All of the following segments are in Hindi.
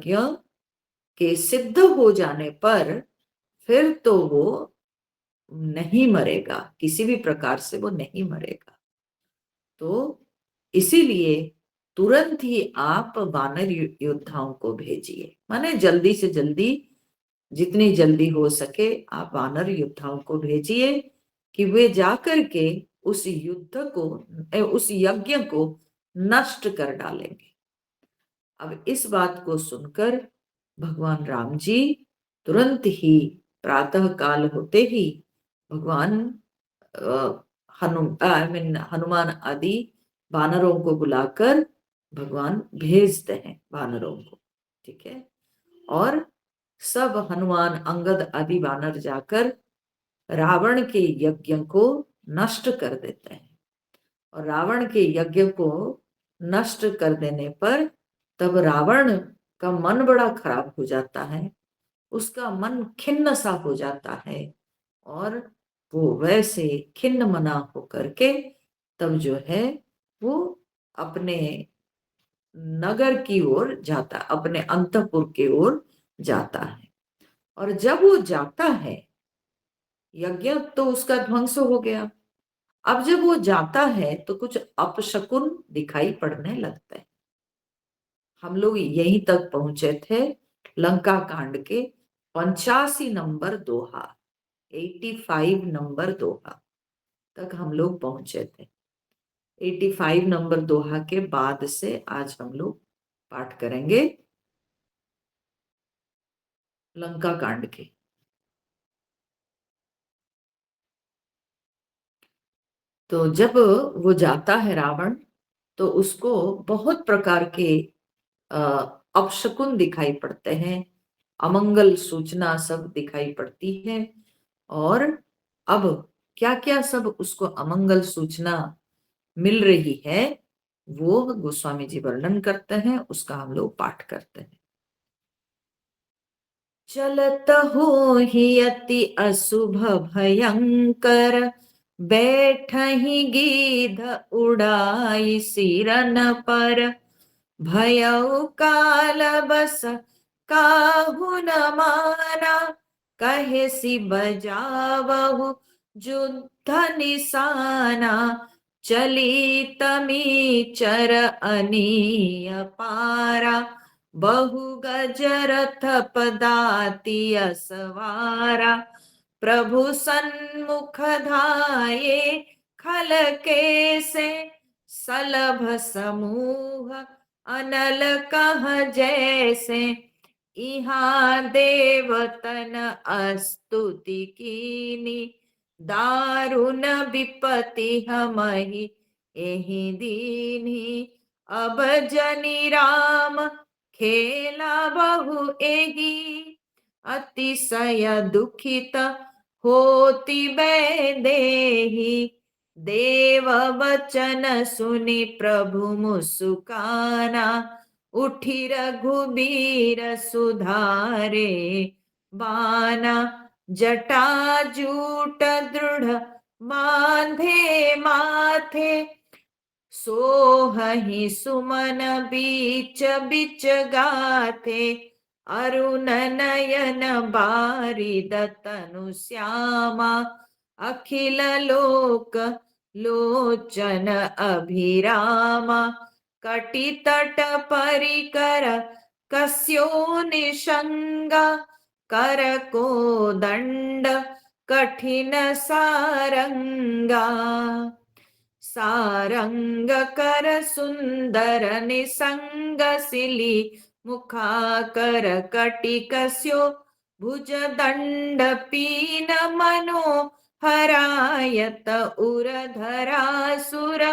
यज्ञ के सिद्ध हो जाने पर फिर तो वो नहीं मरेगा, किसी भी प्रकार से वो नहीं मरेगा। तो इसीलिए तुरंत ही आप वानर योद्धाओं को भेजिए, माने जल्दी से जल्दी, जितनी जल्दी हो सके आप वानर योद्धाओं को भेजिए कि वे जाकर के उस युद्ध को, उस यज्ञ को नष्ट कर डालेंगे। अब इस बात को सुनकर भगवान राम जी तुरंत ही प्रातः काल होते ही भगवान हनुमान आदि वानरों को बुलाकर भगवान भेजते हैं वानरों को, ठीक है। और सब हनुमान अंगद आदि वानर जाकर रावण के यज्ञ को नष्ट कर देते हैं। और रावण के यज्ञ को नष्ट कर देने पर तब रावण का मन बड़ा खराब हो जाता है, उसका मन खिन्न सा हो जाता है, और वो वैसे खिन्न मना होकर के तब जो है वो अपने नगर की ओर जाता, अपने अंतपुर की ओर जाता है। और जब वो जाता है, यज्ञ तो उसका ध्वंस हो गया, अब जब वो जाता है तो कुछ अपशकुन दिखाई पड़ने लगता है। हम लोग यहीं तक पहुंचे थे, लंका कांड के 85 नंबर दोहा, 85 नंबर दोहा तक हम लोग पहुंचे थे। 85 नंबर दोहा के बाद से आज हम लोग पाठ करेंगे लंका कांड के। तो जब वो जाता है रावण, तो उसको बहुत प्रकार के अपशकुन दिखाई पड़ते हैं, अमंगल सूचना सब दिखाई पड़ती है। और अब क्या क्या सब उसको अमंगल सूचना मिल रही है वो गोस्वामी जी वर्णन करते हैं, उसका हम लोग पाठ करते हैं। चलत हो ही अति अशुभ भयंकर, बैठहि गीध उड़ाई सिरन पर, भयउ काल बस काहू न माना, कहे सि बजावहु युद्ध निशाना, चली तमी चर अनीय पारा, बहु गजरथ पदाति असवारा, प्रभु सन्मुख धाये खल कैसे, सलभ समूह अनल कह जैसे, इहाँ देवतन अस्तुति कीनी, दारुण विपति हमहि एहि दीन्ही, अब जनि राम खेला बहु एहि, अतिशय दुखित होति बैदेहि, देव वचन सुनि प्रभु मुस्काना, उठि रघुबीर सुधारे बाना, जटा जूट दृढ़ बांधे माथे, सोहहि सुमन बीच बीच गाथे, अरुण नयन बारिद तनु श्यामा, अखिल लोक लोचन अभिरामा, कटि तट परिकर कस्यो निषंगा, कर को दंड कठिन सारंगा, सारंग कर सुंदर निसंग सिली, मुखा कर कटि कस्यो भुज दंड पीन मनो हरायत उर धरासुर,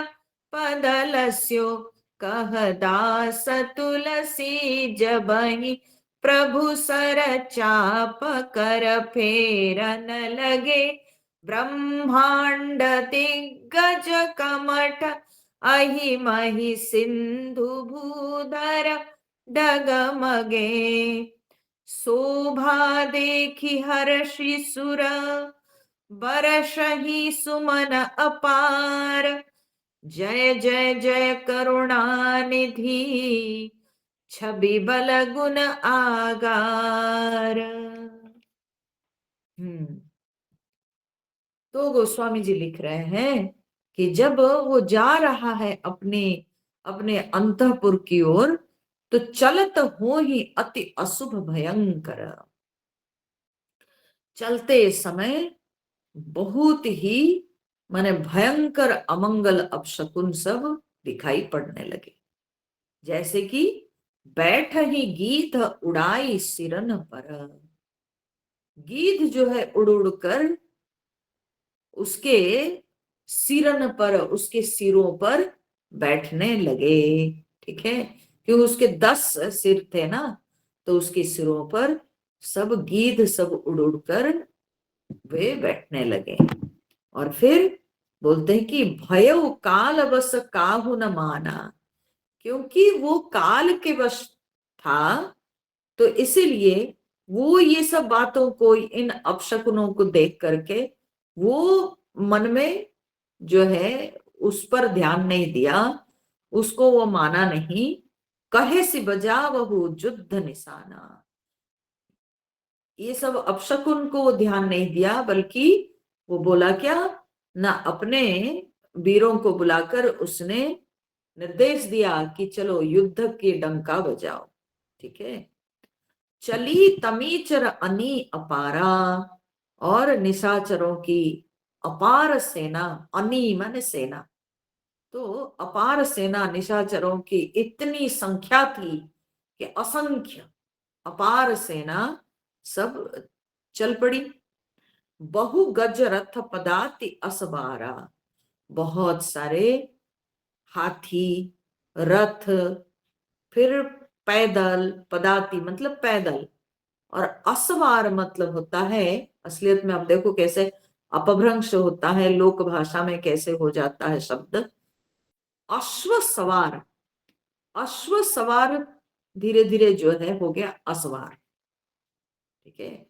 पदलस्यो कह दास तुलसी जबहि, प्रभु सर चाप कर फेरन लगे, ब्रह्मांड दिग्गज कमठ अहि महि सिंधु भूधर डगमगे, शोभा देखि हर्षि सुर बरषहि सुमन अपार, जय जय जय करुणानिधि छवि बल गुण आगार। तो गोस्वामी जी लिख रहे हैं कि जब वो जा रहा है अपने अपने अंतःपुर की ओर, तो चलत हो ही अति अशुभ भयंकर। चलते समय बहुत ही माने भयंकर अमंगल अपशकुन सब दिखाई पड़ने लगे। जैसे कि बैठ ही गीध उड़ाई सिरन पर। गीध जो है उड़ उड़ कर उसके सिरन पर, उसके सिरों पर बैठने लगे। ठीक है, क्योंकि उसके 10 सिर थे ना, तो उसके सिरों पर सब गीध सब उड़ उड़ कर वे बैठने लगे। और फिर बोलते हैं कि भयउ काल बस काहू न माना। क्योंकि वो काल के वश था, तो इसीलिए वो ये सब बातों को, इन अपशकुनों को देख करके वो मन में जो है उस पर ध्यान नहीं दिया, उसको वो माना नहीं। कहे सि बजा बहु युद्ध निशाना। ये सब अपशकुन को वो ध्यान नहीं दिया, बल्कि वो बोला क्या ना, अपने वीरों को बुलाकर उसने निर्देश दिया कि चलो युद्ध के डंका बजाओ। ठीक है, चली तमीचर अनी अपारा। और निशाचरों की अपार सेना, अनी माने सेना, तो अपार सेना निशाचरों की इतनी संख्या थी कि असंख्य अपार सेना सब चल पड़ी। बहु गज रथ पदाति असबारा। बहुत सारे हाथी, रथ, फिर पैदल, पदाति मतलब पैदल, और असवार मतलब होता है, असलियत में आप देखो कैसे अपभ्रंश होता है, लोक भाषा में कैसे हो जाता है शब्द अश्व सवार। अश्व सवार धीरे धीरे जो है हो गया असवार। ठीक है,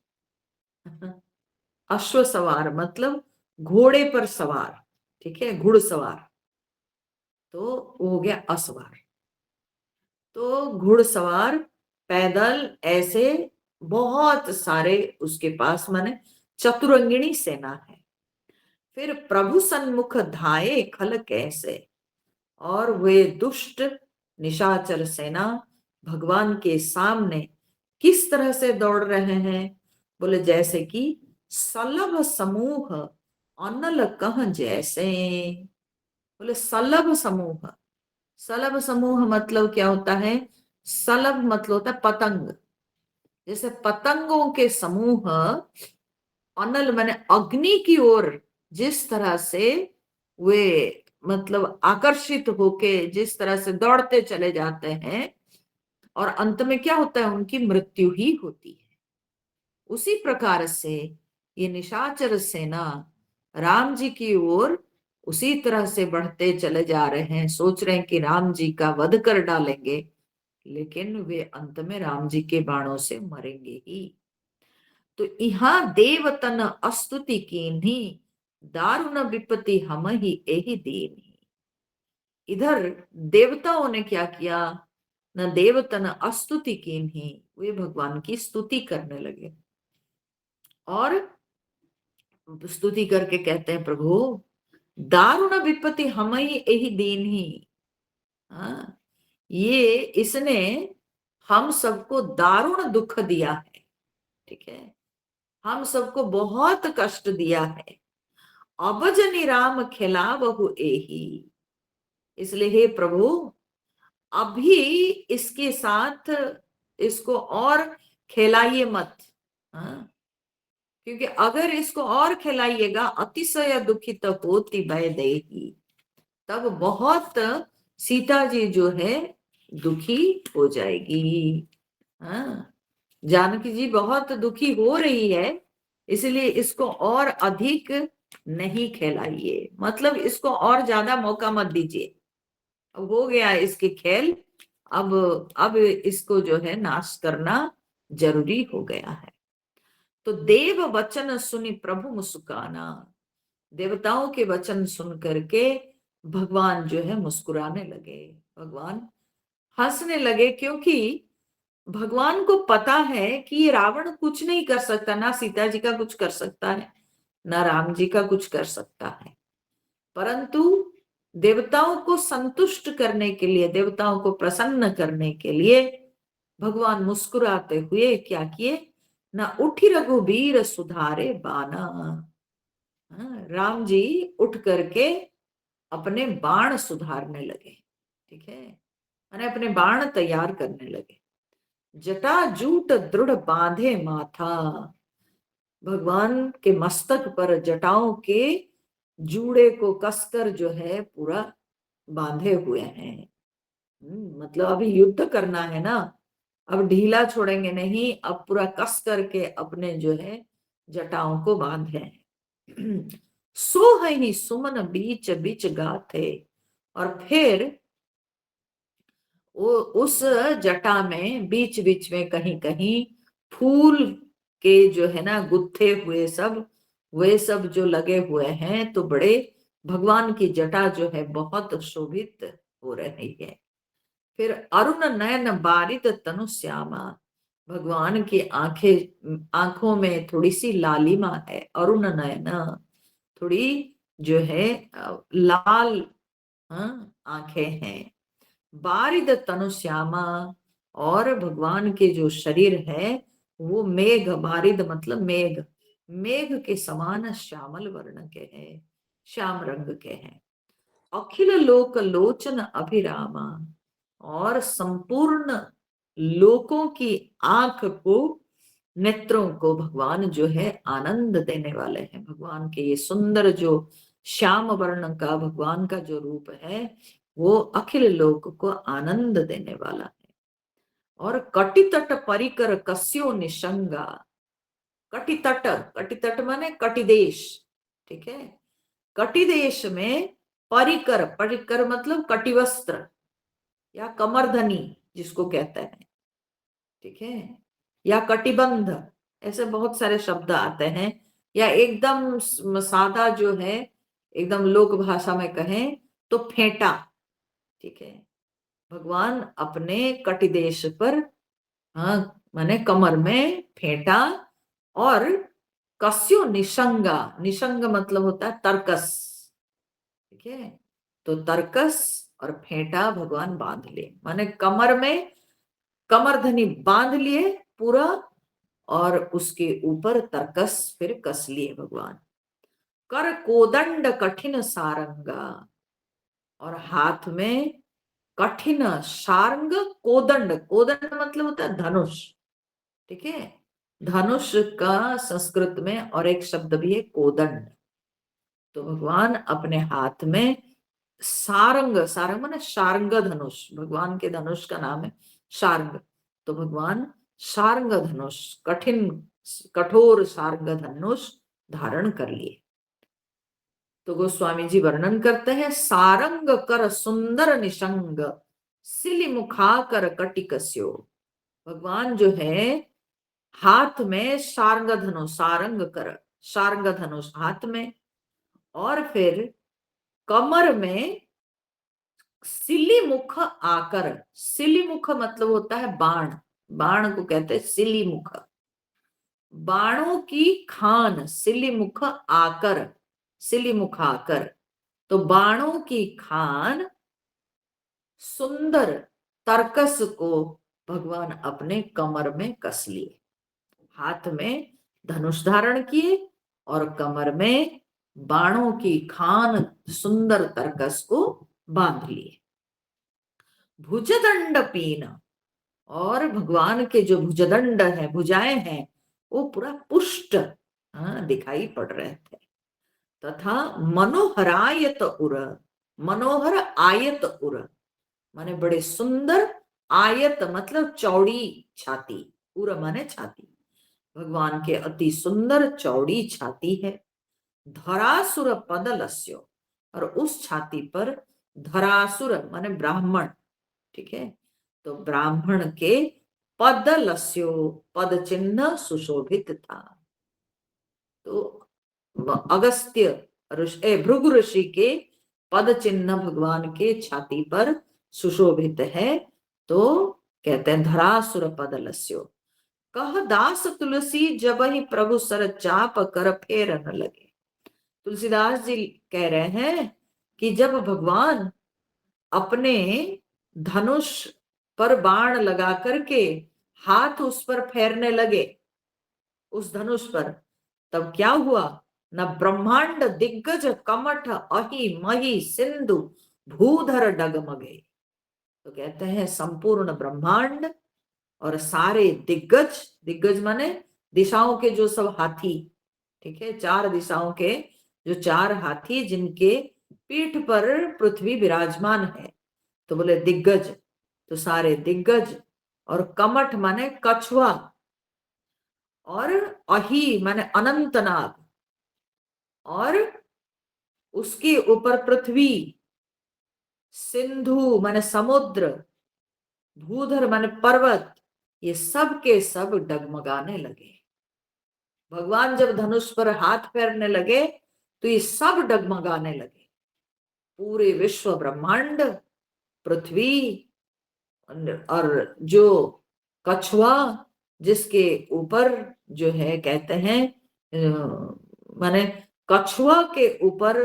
अश्व सवार मतलब घोड़े पर सवार। ठीक है, घुड़सवार, तो वो हो गया असवार। तो घुड़सवार, पैदल, ऐसे बहुत सारे उसके पास माने चतुरंगिणी सेना है। फिर प्रभु सन्मुख धाये खल कैसे। और वे दुष्ट निशाचर सेना भगवान के सामने किस तरह से दौड़ रहे हैं, बोले जैसे कि सलभ समूह अनल कह जैसे। बोले सलभ समूह, सलभ समूह मतलब क्या होता है, सलभ मतलब होता है पतंग। जैसे पतंगों के समूह अनल माने अग्नि की ओर जिस तरह से वे मतलब आकर्षित होके जिस तरह से दौड़ते चले जाते हैं, और अंत में क्या होता है, उनकी मृत्यु ही होती है। उसी प्रकार से ये निशाचर सेना राम जी की ओर उसी तरह से बढ़ते चले जा रहे हैं, सोच रहे हैं कि राम जी का वध कर डालेंगे, लेकिन वे अंत में राम जी के बाणों से मरेंगे ही। तो यहाँ देवतन अस्तुति कीन्ही, दारुण विपत्ति हम ही एहि दीन्ही। इधर देवताओं ने क्या किया, न देवतन अस्तुति कीन्ही, वे भगवान की स्तुति करने लगे और स्तुति करके कहते हैं प्रभु दारुण विपत्ति हम ही एहि दीन्ही। हाँ, ये इसने हम सबको दारुण दुख दिया है। ठीक है, हम सबको बहुत कष्ट दिया है। अब जनि राम खिलावहु एही। इसलिए हे प्रभु अभी इसके साथ इसको और खिलाइए मत। हाँ? क्योंकि अगर इसको और खिलाइएगा अतिशय दुखित होती भय देही, तब बहुत सीता जी जो है दुखी हो जाएगी। हाँ, जानकी जी बहुत दुखी हो रही है, इसलिए इसको और अधिक नहीं खिलाइए, मतलब इसको और ज्यादा मौका मत दीजिए। हो गया इसके खेल, अब इसको जो है नाश करना जरूरी हो गया है। तो देव वचन सुनी प्रभु मुस्काना। देवताओं के वचन सुन करके भगवान जो है मुस्कुराने लगे। भगवान हंसने लगे, क्योंकि भगवान को पता है कि ये रावण कुछ नहीं कर सकता, ना सीता जी का कुछ कर सकता है, ना राम जी का कुछ कर सकता है। परंतु देवताओं को संतुष्ट करने के लिए, देवताओं को प्रसन्न करने के लिए भगवान मुस्कुराते हुए क्या किए, ना उठी रघुबीर सुधारे बाना। राम जी उठ करके अपने बाण सुधारने लगे, ठीक है, मैंने अपने बाण तैयार करने लगे। जटा जूट दृढ़ बांधे माथा, भगवान के मस्तक पर जटाओं के जूड़े को कसकर जो है पूरा बांधे हुए हैं। मतलब अभी युद्ध करना है ना, अब ढीला छोड़ेंगे नहीं, अब पूरा कस करके अपने जो है जटाओं को बांधे हैं। सो ही सुमन बीच बीच गाथे, और फिर वो उस जटा में बीच बीच में कहीं कहीं फूल के जो है ना गुत्थे हुए सब, वे सब जो लगे हुए हैं, तो बड़े भगवान की जटा जो है बहुत शोभित हो रही है। फिर अरुण नयन बारिद तनु श्यामा, भगवान की आंखों में थोड़ी सी लालिमा है, अरुण नयन, थोड़ी जो है लाल आंखें हैं। बारिद तनु श्यामा, और भगवान के जो शरीर है वो मेघ, बारिद मतलब मेघ, मेघ के समान श्यामल वर्ण के हैं, श्याम रंग के हैं। अखिल लोक लोचन अभिरामा, और संपूर्ण लोकों की आंख को, नेत्रों को भगवान जो है आनंद देने वाले हैं। भगवान के ये सुंदर जो श्याम वर्ण का भगवान का जो रूप है, वो अखिल लोक को आनंद देने वाला है। और कटितट परिकर कस्यो निशंगा, कटितट, कटितट माने कटिदेश, ठीक है, कटिदेश में परिकर, परिकर मतलब कटिवस्त्र या कमरधनी जिसको कहते हैं, ठीक है, या कटिबंध, ऐसे बहुत सारे शब्द आते हैं। या एकदम सादा जो है, एकदम लोक भाषा में कहें तो फेंटा, ठीक है, भगवान अपने कटिदेश पर, हाँ माने कमर में फेंटा, और कस्यो निशंगा, निशंग मतलब होता है तरकस, ठीक है, तो तरकस और फेंटा भगवान बांध लिए, माने कमर में कमरधनी बांध लिए पूरा, और उसके ऊपर तरकस फिर कस लिए भगवान। कर कोदंड कठिन सारंगा, और हाथ में कठिन सारंग, कोदंड, कोदंड मतलब होता है धनुष, ठीक है, धनुष का संस्कृत में और एक शब्द भी है कोदंड। तो भगवान अपने हाथ में सारंग, सारंग माने शार्ंग धनुष, भगवान के धनुष का नाम है शार्ंग, तो भगवान शार्ंग धनुष, कठिन कठोर शार्ंग धनुष धारण कर लिए। तो गोस्वामी जी वर्णन करते हैं, सारंग कर सुंदर निशंग, सिली मुखा कर कटिकस्यो, भगवान जो है हाथ में शार्ंग धनुष, सारंग कर शार्ंग धनुष हाथ में, और फिर कमर में सिली मुख आकर, सिली मुख मतलब होता है बाण, बाण को कहते हैं सिली मुख, बाणों की खान, सिली मुख आकर, सिली मुख आकर, तो बाणों की खान सुंदर तरकस को भगवान अपने कमर में कस लिए, हाथ में धनुष धारण किए और कमर में बाणों की खान सुंदर तरकस को बांध लिए। भुजदंड पीन, और भगवान के जो भुजदंड है, भुजाएं हैं, वो पूरा पुष्ट दिखाई पड़ रहे थे। तथा मनोहरायत उर, मनोहर आयत उर माने बड़े सुंदर, आयत मतलब चौड़ी छाती, उर माने छाती, भगवान के अति सुंदर चौड़ी छाती है। धरासुर पदलस्यो, और उस छाती पर धरासुर माने ब्राह्मण, ठीक है, तो ब्राह्मण के पदलस्यो, पद चिन्ह सुशोभित था। तो अगस्त्य भृगु ऋषि के पद चिन्ह भगवान के छाती पर सुशोभित है, तो कहते हैं धरासुर पद लस्यो, कह दास तुलसी जब ही प्रभु सर चाप कर फेर न लगे। तुलसीदास जी कह रहे हैं कि जब भगवान अपने धनुष पर बाण लगा करके हाथ उस पर फेरने लगे, उस धनुष पर, तब क्या हुआ? न ब्रह्मांड दिग्गज कमठ अहि मही सिंधु भूधर डगमगे। तो कहते हैं संपूर्ण ब्रह्मांड और सारे दिग्गज, दिग्गज माने दिशाओं के जो सब हाथी, ठीक है, चार दिशाओं के जो चार हाथी जिनके पीठ पर पृथ्वी विराजमान है, तो बोले दिग्गज, तो सारे दिग्गज, और कमठ माने कछुआ, और अही माने अनंतनाग, और उसके ऊपर पृथ्वी, सिंधु माने समुद्र, भूधर माने पर्वत, ये सब के सब डगमगाने लगे। भगवान जब धनुष पर हाथ फेरने लगे तो ये सब डगमगाने लगे। पूरे विश्व ब्रह्मांड, पृथ्वी, और जो कछुआ जिसके ऊपर जो है कहते हैं माने कछुआ के ऊपर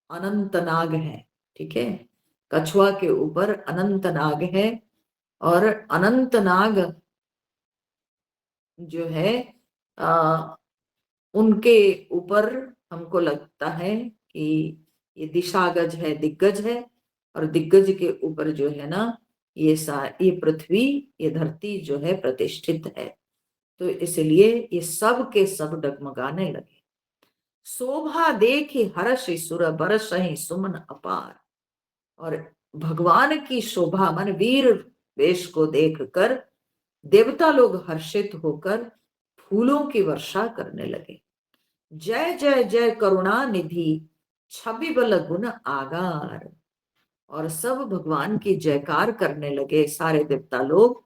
अनंतनाग है, ठीक है, कछुआ के ऊपर अनंतनाग है, और अनंतनाग जो है उनके ऊपर हमको लगता है कि ये दिशागज है, दिग्गज है, और दिग्गज के ऊपर जो है ना ये पृथ्वी, ये धरती जो है प्रतिष्ठित है। तो इसलिए ये सब के सब डगमगाने लगे। शोभा देखी हर्ष सुर बरसहि सुमन अपार, और भगवान की शोभा मन वीर वेश को देखकर देवता लोग हर्षित होकर फूलों की वर्षा करने लगे। जय जय जय करुणा निधि छवि बल गुण आगार, और सब भगवान की जयकार करने लगे। सारे देवता लोग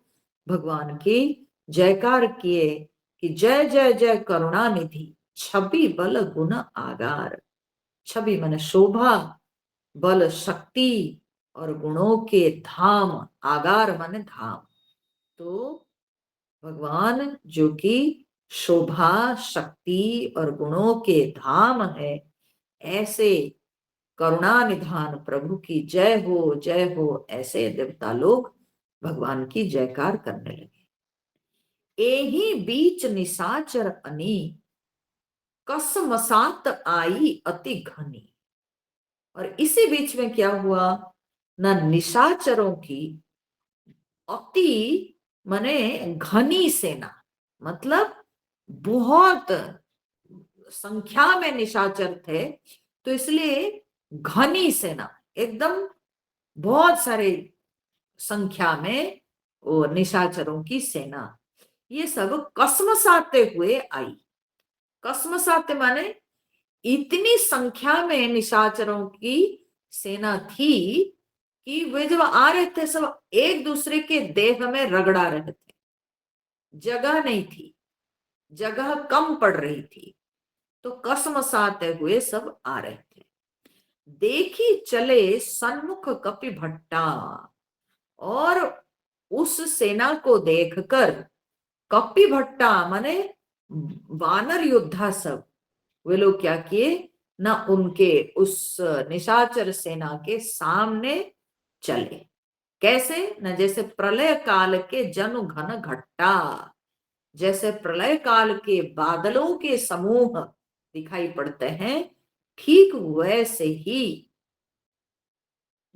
भगवान की जयकार किए कि जय जय जय करुणा निधि छवि बल गुण आगार। छवि मन शोभा, बल शक्ति, और गुणों के धाम, आगार मन धाम। तो भगवान जो कि शोभा, शक्ति और गुणों के धाम है, ऐसे करुणा निधान प्रभु की जय हो, जय हो, ऐसे देवता लोग भगवान की जयकार करने लगे। एही बीच निशाचर अनी कसमसात आई अति घनी, और इसी बीच में क्या हुआ ना, निशाचरों की अति माने घनी सेना, मतलब बहुत संख्या में निशाचर थे, तो इसलिए घनी सेना, एकदम बहुत सारे संख्या में वो निशाचरों की सेना, ये सब कसमसाते हुए आई। कसमसाते माने इतनी संख्या में निशाचरों की सेना थी कि वे जब आ रहे थे सब एक दूसरे के देह में रगड़ा रहे थे, जगह नहीं थी, जगह कम पड़ रही थी, तो कसमसाते हुए सब आ रहे थे। देखी चले सन्मुख कपि भट्टा, और उस सेना को देखकर कपि भट्टा माने वानर योद्धा सब, वे लोग क्या किए ना, उनके उस निशाचर सेना के सामने चले। कैसे न, जैसे प्रलय काल के जनु घन घट्टा, जैसे प्रलय काल के बादलों के समूह दिखाई पड़ते हैं, ठीक वैसे ही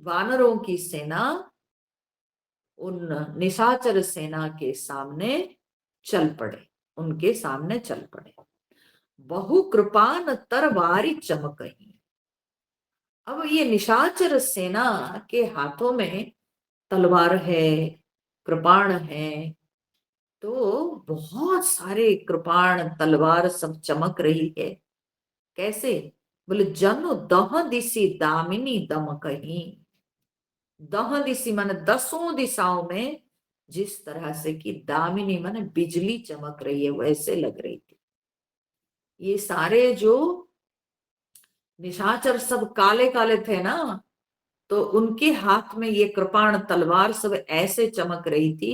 वानरों की सेना उन निशाचर सेना के सामने चल पड़े, उनके सामने चल पड़े। बहु कृपान तरवारी चमकही, अब ये निशाचर सेना के हाथों में तलवार है, कृपाण है, तो बहुत सारे कृपाण तलवार सब चमक रही है। कैसे? बोले जनु दह दिशी दामिनी दम कहीं, दह दिशी माने दसों दिशाओं में जिस तरह से कि दामिनी माने बिजली चमक रही है, वैसे लग रही थी। ये सारे जो निशाचर सब काले काले थे ना, तो उनके हाथ में ये कृपाण तलवार सब ऐसे चमक रही थी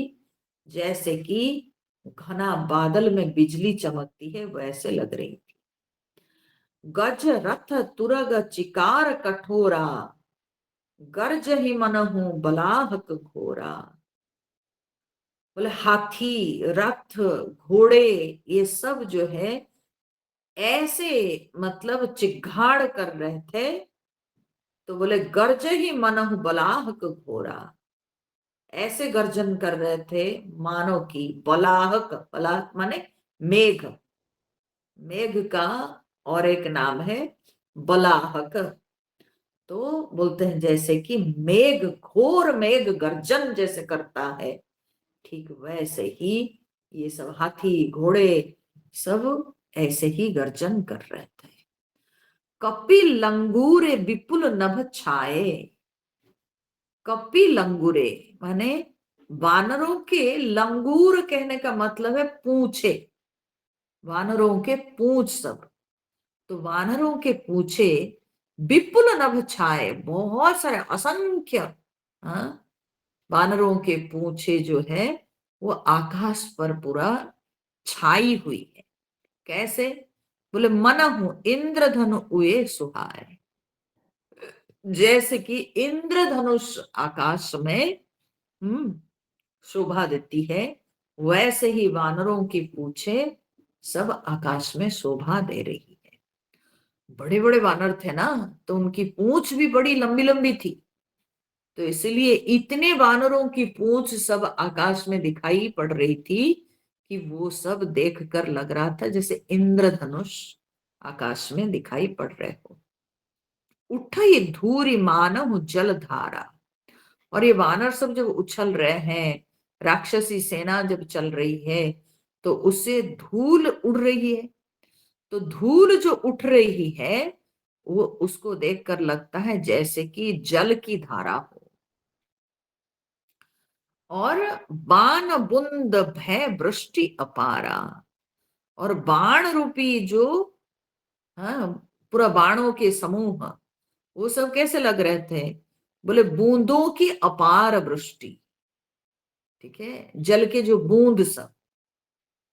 जैसे कि घना बादल में बिजली चमकती है, वैसे लग रही थी। गज रथ तुरग चिकार कठोरा, गर्ज ही मनहु बलाहक घोरा। बोले हाथी, रथ, घोड़े, ये सब जो है ऐसे मतलब चिघाड़ कर रहे थे। तो बोले गर्ज ही मनहु बलाहक घोरा, ऐसे गर्जन कर रहे थे मानो की बलाहक, बलाहक माने मेघ, मेघ का और एक नाम है बलाहक। तो बोलते हैं जैसे कि मेघ, घोर मेघ गर्जन जैसे करता है, ठीक वैसे ही ये सब हाथी घोड़े सब ऐसे ही गर्जन कर रहे थे। कपि लंगूरे विपुल नभ छाए, कपि लंगूरे माने वानरों के, लंगूर कहने का मतलब है पूंछे, वानरों के पूंछ सब। तो वानरों के पूंछे विपुल नभ छाए, बहुत सारे असंख्य, हाँ, वानरों के पूंछे जो है वो आकाश पर पूरा छाई हुई है। कैसे? बोले मनहु इंद्रधनु उए सुहाए, जैसे कि इंद्रधनुष आकाश में शोभा देती है, वैसे ही वानरों की पूंछे सब आकाश में शोभा दे रही है। बड़े बड़े वानर थे ना, तो उनकी पूंछ भी बड़ी लंबी लंबी थी, तो इसलिए इतने वानरों की पूंछ सब आकाश में दिखाई पड़ रही थी कि वो सब देखकर लग रहा था जैसे इंद्रधनुष आकाश में दिखाई पड़ रहे हो। उठई धूरी मानव जलधारा, और ये वानर सब जब उछल रहे हैं, राक्षसी सेना जब चल रही है, तो उससे धूल उड़ रही है। तो धूल जो उठ रही है वो उसको देखकर लगता है जैसे कि जल की धारा हो। और बाण बुंद भय वृष्टि अपारा, और बाण रूपी जो, हाँ, पूरा बाणों के समूह, वो सब कैसे लग रहे थे? बोले बूंदों की अपार वृष्टि, ठीक है, जल के जो बूंद सब,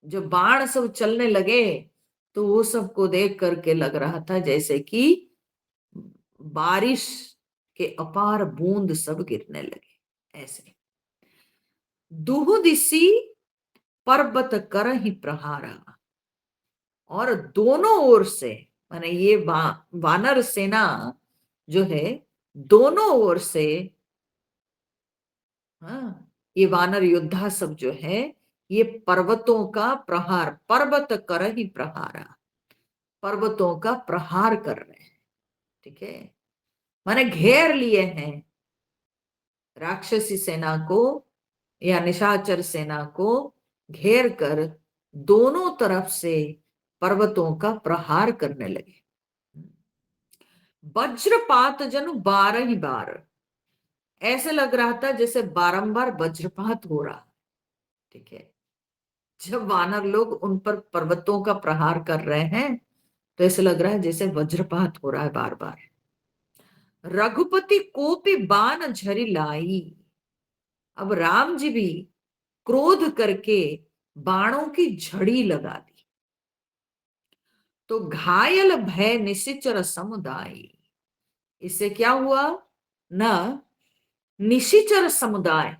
जो बाण सब चलने लगे, तो वो सबको देख करके लग रहा था जैसे कि बारिश के अपार बूंद सब गिरने लगे ऐसे। दुहु दिसी पर्वत कर ही प्रहारा, और दोनों ओर से माने ये वानर सेना जो है दोनों ओर से, हाँ, ये वानर योद्धा सब जो है ये पर्वतों का प्रहार, पर्वत कर ही प्रहारा, पर्वतों का प्रहार कर रहे हैं, ठीक है, माने घेर लिए हैं राक्षसी सेना को या निशाचर सेना को, घेर कर दोनों तरफ से पर्वतों का प्रहार करने लगे। वज्रपात जनु 12 ही बार, ऐसे लग रहा था जैसे बारंबार वज्रपात हो रहा, ठीक है, जब वानर लोग उन पर पर्वतों का प्रहार कर रहे हैं तो ऐसे लग रहा है जैसे वज्रपात हो रहा है बार बार। रघुपति कोपी बाण झरी लाई, अब राम जी भी क्रोध करके बाणों की झड़ी लगा दी। तो घायल भय निशिचर समुदाय, इससे क्या हुआ ना, निशिचर समुदाय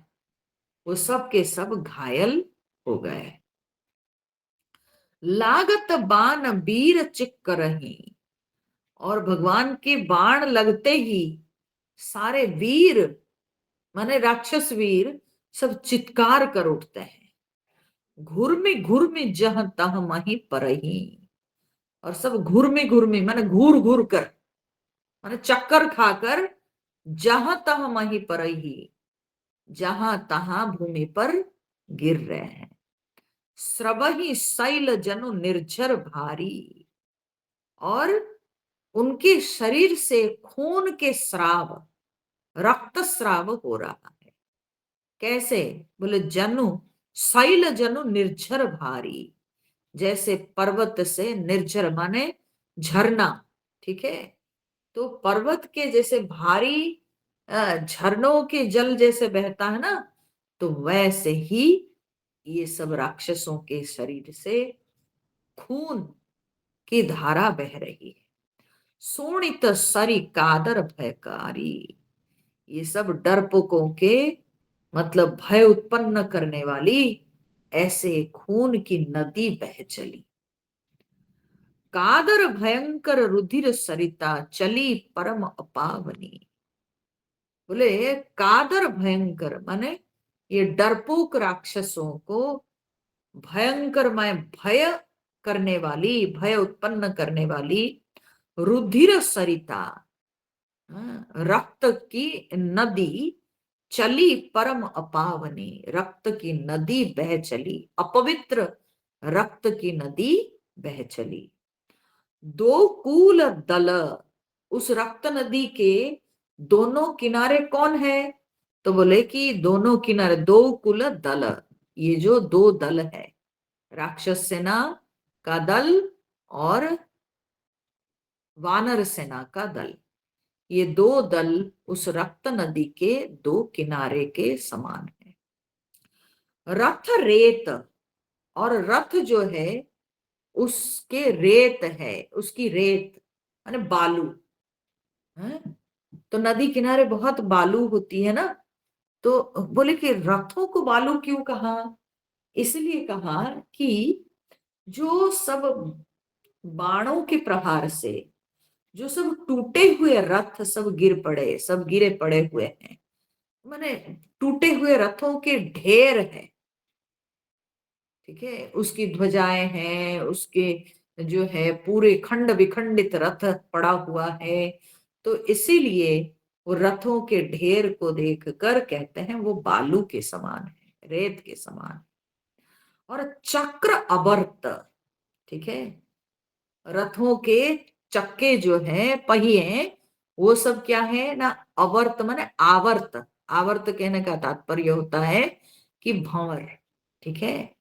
वो सब के सब घायल हो गए। लागत बाण वीर चिक्क रही, और भगवान के बाण लगते ही सारे वीर माने राक्षस वीर सब चित्कार कर उठते हैं। घुर्मी घुर्मी जह तह मही परही, और सब घुर्मी घुर्मी माने घूर घूर कर, माने चक्कर खाकर, जहां तह मही परही, जहां तहां भूमि पर गिर रहे हैं। स्रवही शैल जनु निर्झर भारी, और उनके शरीर से खून के स्राव, रक्त स्राव हो रहा है। कैसे? बोले जनु, शैल जनु निर्झर भारी, जैसे पर्वत से निर्झर माने झरना, ठीक है, तो पर्वत के जैसे भारी झरनों के जल जैसे बहता है ना, तो वैसे ही ये सब राक्षसों के शरीर से खून की धारा बह रही है। सोणित सरी कादर भयकारी, ये सब डरपोकों के मतलब भय उत्पन्न करने वाली ऐसे खून की नदी बह चली। कादर भयंकर रुधिर सरिता चली परम अपावनी। बोले कादर भयंकर माने ये डरपोक राक्षसों को भयंकर मैं भय करने वाली, भय उत्पन्न करने वाली रुधिर सरिता, रक्त की नदी चली परम अपावनी, रक्त की नदी बह चली, अपवित्र रक्त की नदी बह चली। दो कूल दल, उस रक्त नदी के दोनों किनारे कौन है? तो बोले कि दोनों किनारे दो कुल दल, ये जो दो दल है, राक्षस सेना का दल और वानर सेना का दल, ये दो दल उस रक्त नदी के दो किनारे के समान है। रथ रेत, और रथ जो है उसके रेत है, उसकी रेत माने बालू है। तो नदी किनारे बहुत बालू होती है ना, तो बोले कि रथों को बालू क्यों कहा? इसलिए कहा कि जो सब बाणों के प्रहार से जो सब टूटे हुए रथ सब गिर पड़े, सब गिरे पड़े हुए हैं, माने टूटे हुए रथों के ढेर है। ठीक है, उसकी ध्वजाएं हैं, उसके जो है पूरे खंड विखंडित रथ पड़ा हुआ है। तो इसीलिए वो रथों के ढेर को देखकर कहते हैं वो बालू के समान है, रेत के समान। और चक्र अवर्त, ठीक है, रथों के चक्के जो है, पहिए, वो सब क्या है ना, अवर्त माने आवर्त। आवर्त कहने का तात्पर्य होता है कि भंवर। ठीक है,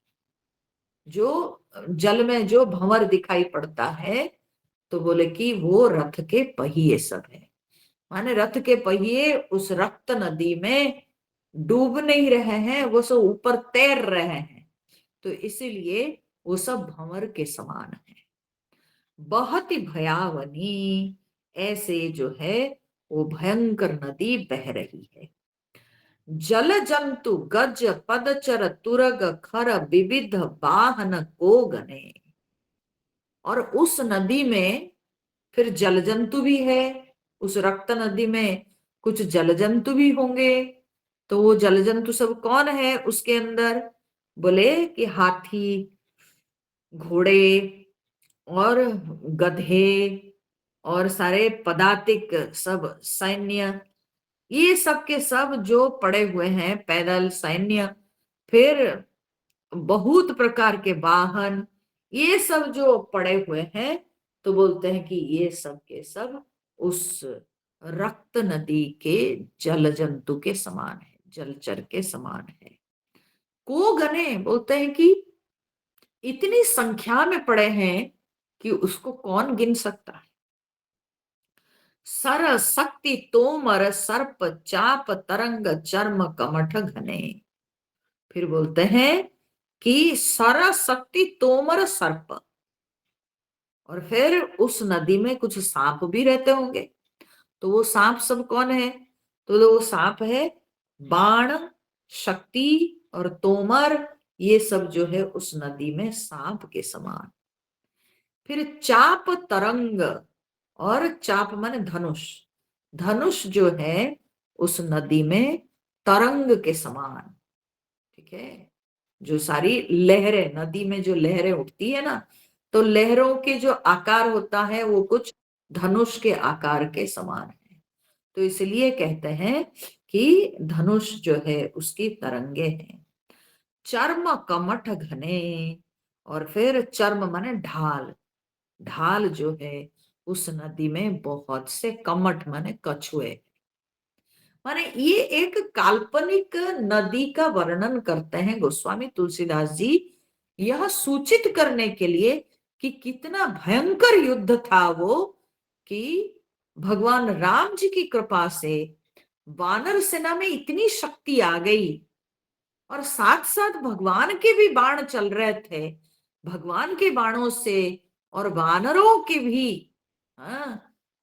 जो जल में जो भंवर दिखाई पड़ता है, तो बोले कि वो रथ के पहिए सब है। माने रथ के पहिए उस रक्त नदी में डूब नहीं रहे हैं, वो सब ऊपर तैर रहे हैं। तो इसीलिए वो सब भंवर के समान है। बहुत ही भयावनी, ऐसे जो है वो भयंकर नदी बह रही है। जल जंतु गज पदचर तुरग खर विविध वाहन को गने, और उस नदी में फिर जल जंतु भी है। उस रक्त नदी में कुछ जल जंतु भी होंगे। तो वो जल जंतु सब कौन है उसके अंदर? बोले कि हाथी, घोड़े और गधे और सारे पदातिक सब सैन्य, ये सब के सब जो पड़े हुए हैं, पैदल सैन्य, फिर बहुत प्रकार के वाहन, ये सब जो पड़े हुए हैं, तो बोलते हैं कि ये सब के सब उस रक्त नदी के जल जंतु के समान है, जलचर के समान है। को गने बोलते हैं कि इतनी संख्या में पड़े हैं कि उसको कौन गिन सकता है। सर शक्ति तोमर सर्प चाप तरंग चर्म कमठ घने, फिर बोलते हैं कि सर शक्ति तोमर सर्प, और फिर उस नदी में कुछ सांप भी रहते होंगे। तो वो सांप सब कौन है? तो वो सांप है बाण, शक्ति और तोमर, ये सब जो है उस नदी में सांप के समान। फिर चाप तरंग, और चाप माने धनुष, धनुष जो है उस नदी में तरंग के समान। ठीक है, जो सारी लहरें, नदी में जो लहरें उठती है ना, तो लहरों के जो आकार होता है वो कुछ धनुष के आकार के समान है। तो इसलिए कहते हैं कि धनुष जो है उसकी तरंगे हैं। चर्म कमठ घने, और फिर चर्म माने ढाल, ढाल जो है उस नदी में बहुत से कमठ माने कछुए, माने ये एक काल्पनिक नदी का वर्णन करते हैं गोस्वामी तुलसीदास जी, यह सूचित करने के लिए कि कितना भयंकर युद्ध था वो, कि भगवान राम जी की कृपा से वानर सेना में इतनी शक्ति आ गई और साथ साथ भगवान के भी बाण चल रहे थे, भगवान के बाणों से और वानरों के भी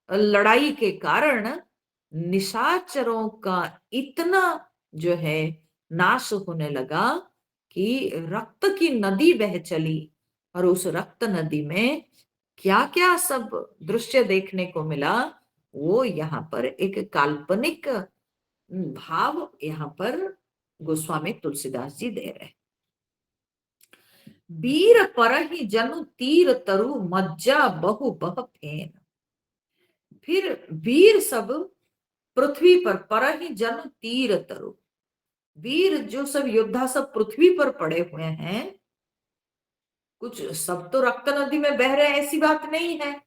लड़ाई के कारण निशाचरों का इतना जो है नाश होने लगा कि रक्त की नदी बह चली। और उस रक्त नदी में क्या क्या सब दृश्य देखने को मिला, वो यहाँ पर एक काल्पनिक भाव यहाँ पर गोस्वामी तुलसीदास जी दे रहे। वीर परहि जनु तीर तरु मज्जा बहु बह फेन। फिर वीर सब पृथ्वी पर परहि जनु तीर तरु, वीर जो सब योद्धा सब पृथ्वी पर पड़े हुए हैं, कुछ सब तो रक्त नदी में बह रहे हैं ऐसी बात नहीं है,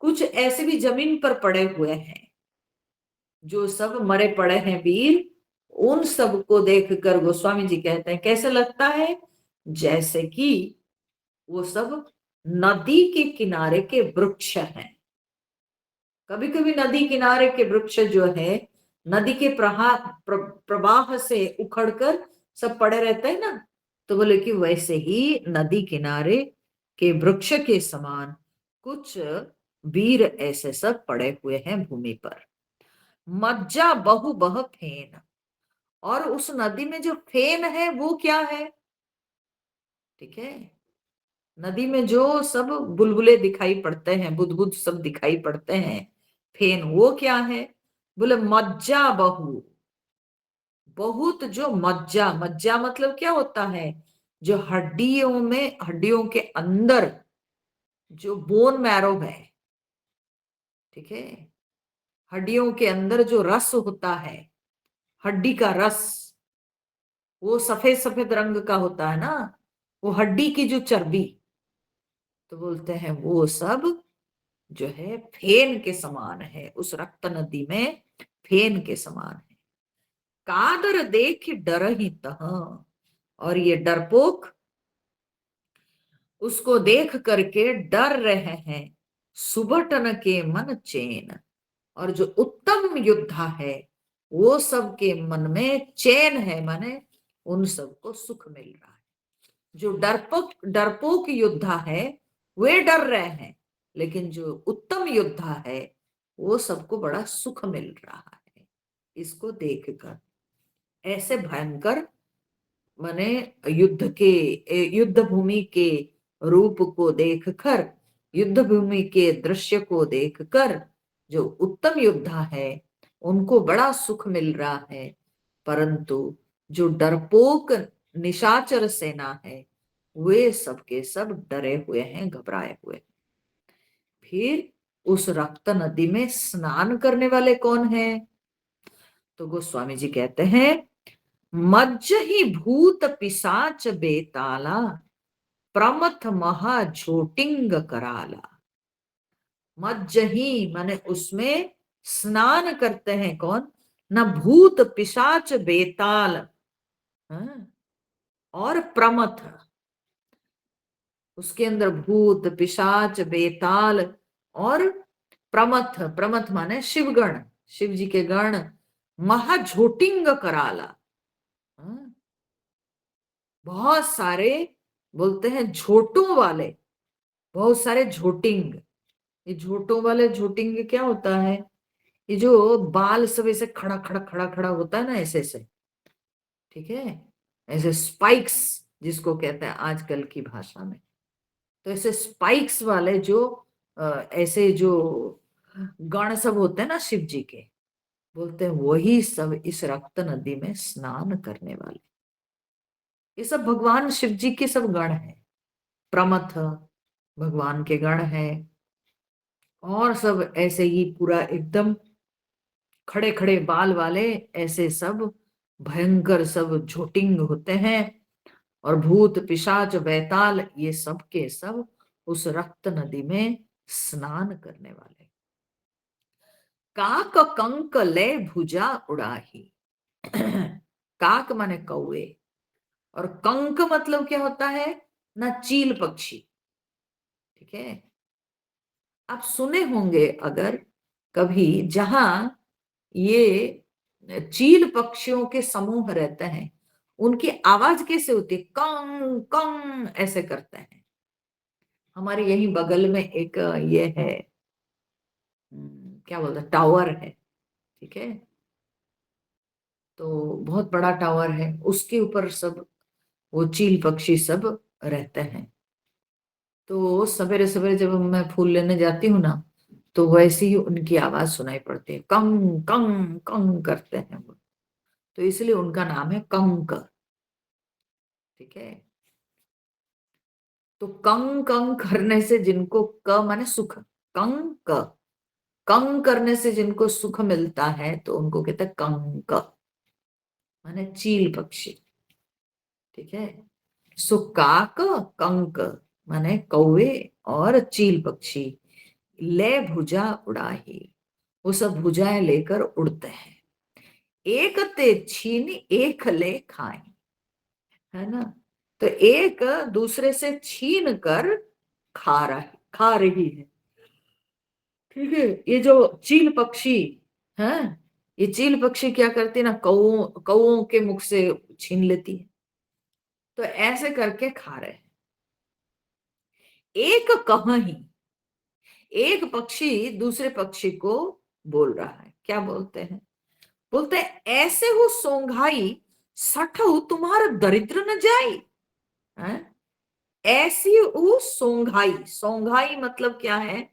कुछ ऐसे भी जमीन पर पड़े हुए हैं, जो सब मरे पड़े हैं वीर, उन सब को देखकर गोस्वामी जी कहते हैं कैसे लगता है, जैसे कि वो सब नदी के किनारे के वृक्ष हैं। कभी कभी नदी किनारे के वृक्ष जो है नदी के प्रवाह से उखड़कर सब पड़े रहते हैं ना, तो बोले कि वैसे ही नदी किनारे के वृक्ष के समान कुछ वीर ऐसे सब पड़े हुए हैं भूमि पर। मज्जा बहु बह फेन, और उस नदी में जो फेन है वो क्या है, ठीक है, नदी में जो सब बुलबुले दिखाई पड़ते हैं, बुदबुद सब दिखाई पड़ते हैं, फेन वो क्या है, बोले मज्जा बहु, बहुत जो मज्जा, मज्जा मतलब क्या होता है, जो हड्डियों में, हड्डियों के अंदर जो बोन मैरो है, ठीक है, हड्डियों के अंदर जो रस होता है, हड्डी का रस, वो सफेद सफेद रंग का होता है ना, वो हड्डी की जो चर्बी, तो बोलते हैं वो सब जो है फेन के समान है, उस रक्त नदी में फेन के समान है। कादर देख डर ही तह, और ये डरपोक उसको देख करके डर रहे हैं, सुबटन के मन चैन, और जो उत्तम योद्धा है वो सबके मन में चैन है, माने उन सबको सुख मिल रहा है। जो डरपोक डरपोक योद्धा है वे डर रहे हैं, लेकिन जो उत्तम योद्धा है वो सबको बड़ा सुख मिल रहा है इसको देखकर। ऐसे भयंकर माने युद्ध भूमि के रूप को देखकर, युद्ध भूमि के दृश्य को देखकर जो उत्तम योद्धा है उनको बड़ा सुख मिल रहा है, परंतु जो डरपोक निशाचर सेना है वे सबके सब डरे हुए हैं, घबराए हुए। फिर उस रक्त नदी में स्नान करने वाले कौन है, तो गोस्वामी जी कहते हैं मज्ज ही भूत पिशाच बेताला, प्रमथ महा झोटिंग कराला। मज्ज ही माने उसमें स्नान करते हैं कौन, न भूत पिशाच बेताल, और प्रमथ, उसके अंदर भूत पिशाच बेताल और प्रमथ, प्रमथ माने शिवगण, शिव जी के गण, महाझोटिंग कराला, बहुत सारे बोलते हैं झोटों वाले, बहुत सारे झोटिंग। ये झोटों वाले झोटिंग क्या होता है, ये जो बाल सब ऐसे खड़ा खड़ा खड़ा खड़ा होता है ना, ऐसे ऐसे, ठीक है, ऐसे स्पाइक्स जिसको कहते हैं आजकल की भाषा में, तो ऐसे स्पाइक्स वाले जो ऐसे जो गण सब होते हैं ना शिव जी के, बोलते हैं वही सब इस रक्त नदी में स्नान करने वाले, ये सब भगवान शिव जी के सब गण हैं। प्रमथ भगवान के गण हैं, और सब ऐसे ही पूरा एकदम खड़े खड़े बाल वाले ऐसे सब भयंकर सब झोटिंग होते हैं, और भूत पिशाच बैताल ये सब के सब उस रक्त नदी में स्नान करने वाले। काक कंक ले भुजा उड़ाही, काक माने कौवे, और कंक मतलब क्या होता है ना, चील पक्षी, ठीक है। आप सुने होंगे अगर कभी, जहां ये चील पक्षियों के समूह रहते हैं, उनकी आवाज कैसे होती है? कंग कंग ऐसे करते हैं। हमारे यही बगल में एक ये है, क्या बोलते हैं, टावर है, ठीक है। तो बहुत बड़ा टावर है, उसके ऊपर सब वो चील पक्षी सब रहते हैं। तो सवेरे सवेरे जब मैं फूल लेने जाती हूँ ना, तो वैसे ही उनकी आवाज सुनाई पड़ती है, कंग कंग कंग करते हैं वो। तो इसलिए उनका नाम है कंक, ठीक है। तो कंग कंग करने से जिनको, क माने सुख, कंग क, कंग करने से जिनको सुख मिलता है तो उनको कहते हैं कंक, माने चील पक्षी, ठीक है। सो काक कंक माने कौवे और चील पक्षी, ले भुजा उड़ाही, वो सब भुजाएं लेकर उड़ते हैं। एक ते छीन एक ले खाए, है ना। तो एक दूसरे से छीन कर खा रही है, ठीक है। ये जो चील पक्षी है, ये चील पक्षी क्या करती है ना, कौओं कौओं के मुख से छीन लेती है। तो ऐसे करके खा रहे हैं। एक कहीं, एक पक्षी दूसरे पक्षी को बोल रहा है, क्या बोलते हैं? बोलते हैं, ऐसे हो सोंघाई सठहु तुम्हारा दरिद्र न जाई, हैं? ऐसी हो सोंघाई, सोंघाई मतलब क्या है?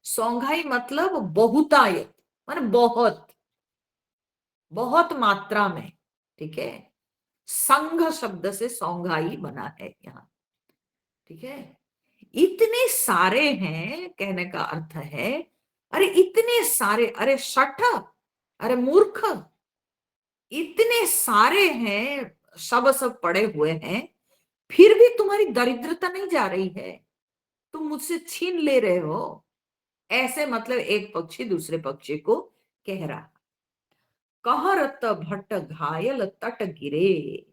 सोंघाई मतलब बहुतायत, माने बहुत, बहुत मात्रा में, ठीक है। संघ शब्द से सौंगाई बना है यहाँ, ठीक है। इतने सारे हैं कहने का अर्थ है, अरे इतने सारे, अरे शठ, अरे मूर्ख, इतने सारे हैं, सब पड़े हुए हैं, फिर भी तुम्हारी दरिद्रता नहीं जा रही है, तुम मुझसे छीन ले रहे हो। ऐसे मतलब एक पक्षी दूसरे पक्षी को कह रहा। कहरत भट्ट घायल तट गिरे,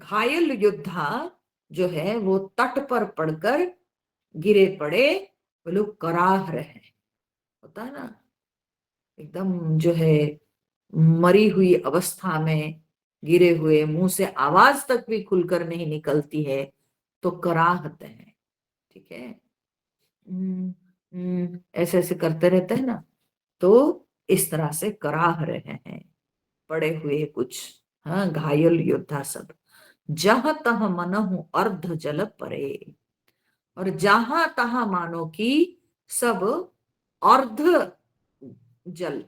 घायल योद्धा जो है वो तट पर पड़कर गिरे पड़े, वो लोग कराह रहे हैं, होता है ना, एकदम जो है मरी हुई अवस्था में गिरे हुए, मुंह से आवाज तक भी खुलकर नहीं निकलती है, तो कराहते हैं, ठीक है। ऐसे ऐसे करते रहते हैं ना, तो इस तरह से कराह रहे हैं पड़े हुए कुछ, हाँ, घायल योद्धा सब। जहां तह मनहु अर्ध जल परे, और जहां तहा मानो कि सब अर्ध जल,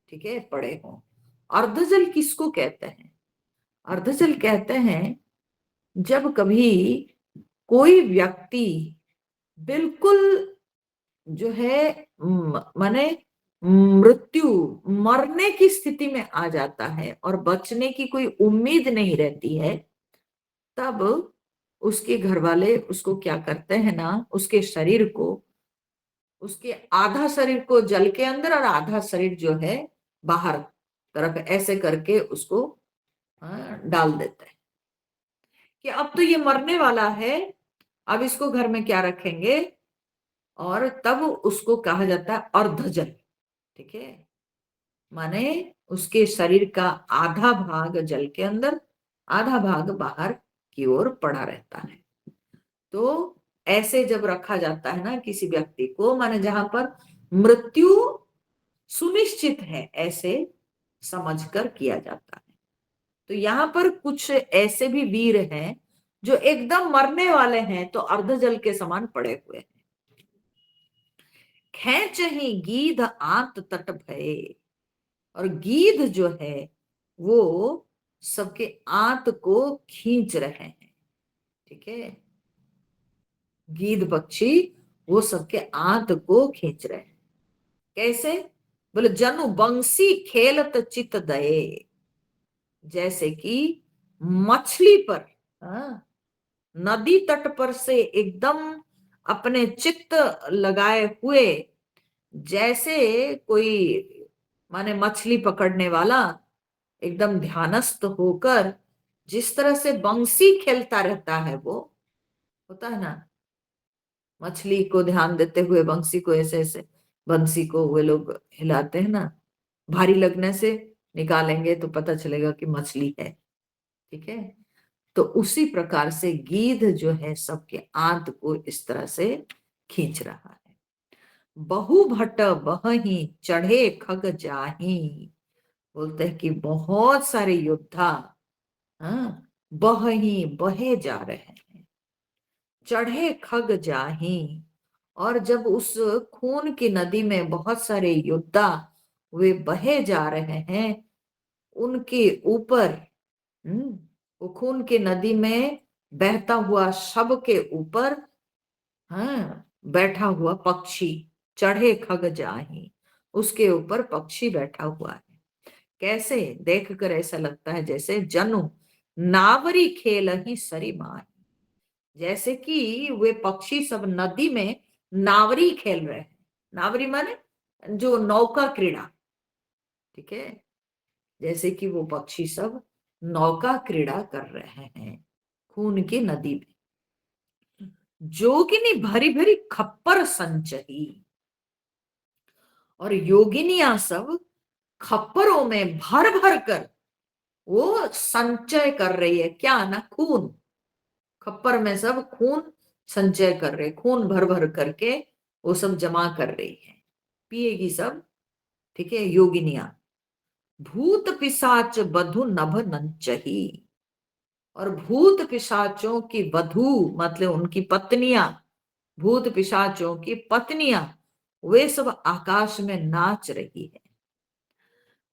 ठीक है, पड़े हो। अर्ध जल किसको कहते हैं? अर्ध जल कहते हैं जब कभी कोई व्यक्ति बिल्कुल जो है माने मृत्यु, मरने की स्थिति में आ जाता है और बचने की कोई उम्मीद नहीं रहती है, तब उसके घर वाले उसको क्या करते हैं ना, उसके शरीर को, उसके आधा शरीर को जल के अंदर और आधा शरीर जो है बाहर तरफ ऐसे करके उसको डाल देते हैं कि अब तो ये मरने वाला है, अब इसको घर में क्या रखेंगे, और तब उसको कहा जाता है अर्धजल, ठीक है। माने उसके शरीर का आधा भाग जल के अंदर, आधा भाग बाहर की ओर पड़ा रहता है। तो ऐसे जब रखा जाता है ना किसी व्यक्ति को, माने जहां पर मृत्यु सुनिश्चित है, ऐसे समझकर किया जाता है। तो यहाँ पर कुछ ऐसे भी वीर हैं जो एकदम मरने वाले हैं, तो अर्धजल के समान पड़े हुए हैं। खेच ही गीध आंत तट भये, और गीध जो है वो सबके आंत को खींच रहे हैं, ठीक है। गीध पक्षी वो सबके आंत को खींच रहे हैं। कैसे? बोले जनु बंसी खेलत चित दये, जैसे कि मछली पर, हाँ, नदी तट पर से एकदम अपने चित्त लगाए हुए, जैसे कोई माने मछली पकड़ने वाला एकदम ध्यानस्थ होकर जिस तरह से बंसी खेलता रहता है, वो होता है ना, मछली को ध्यान देते हुए बंसी को ऐसे ऐसे, बंसी को वे लोग हिलाते हैं ना, भारी लगने से निकालेंगे तो पता चलेगा कि मछली है। ठीक है, तो उसी प्रकार से गीध जो है सबके आंत को इस तरह से खींच रहा है। बहु भट बहही चढ़े खग जाही, बोलते हैं कि बहुत सारे योद्धा, हाँ, बहही बहे जा रहे हैं, चढ़े खग जाही, और जब उस खून की नदी में बहुत सारे योद्धा वे बहे जा रहे हैं, उनके ऊपर, वो खून की नदी में बहता हुआ शव के ऊपर, हाँ, बैठा हुआ पक्षी, चढ़े खग जाही, उसके ऊपर पक्षी बैठा हुआ है। कैसे देखकर ऐसा लगता है जैसे जनु नावरी खेल ही सरी माही, जैसे कि वे पक्षी सब नदी में नावरी खेल रहे हैं। नावरी माने जो नौका क्रीड़ा, ठीक है, जैसे कि वो पक्षी सब नौका क्रीड़ा कर रहे हैं खून की नदी में। जोगिनी भरी भरी खप्पर संचही, और योगिनियां सब खप्परों में भर भर कर वो संचय कर रही है, क्या ना, खून। खप्पर में सब खून संचय कर रहे, खून भर भर करके वो सब जमा कर रही है, पिएगी सब। ठीक है, योगिनियां। भूत पिशाच बधु नभ नंचही, और भूत पिशाचों की वधु मतलब उनकी पत्नियां, भूत पिशाचों की पत्नियां, वे सब आकाश में नाच रही है।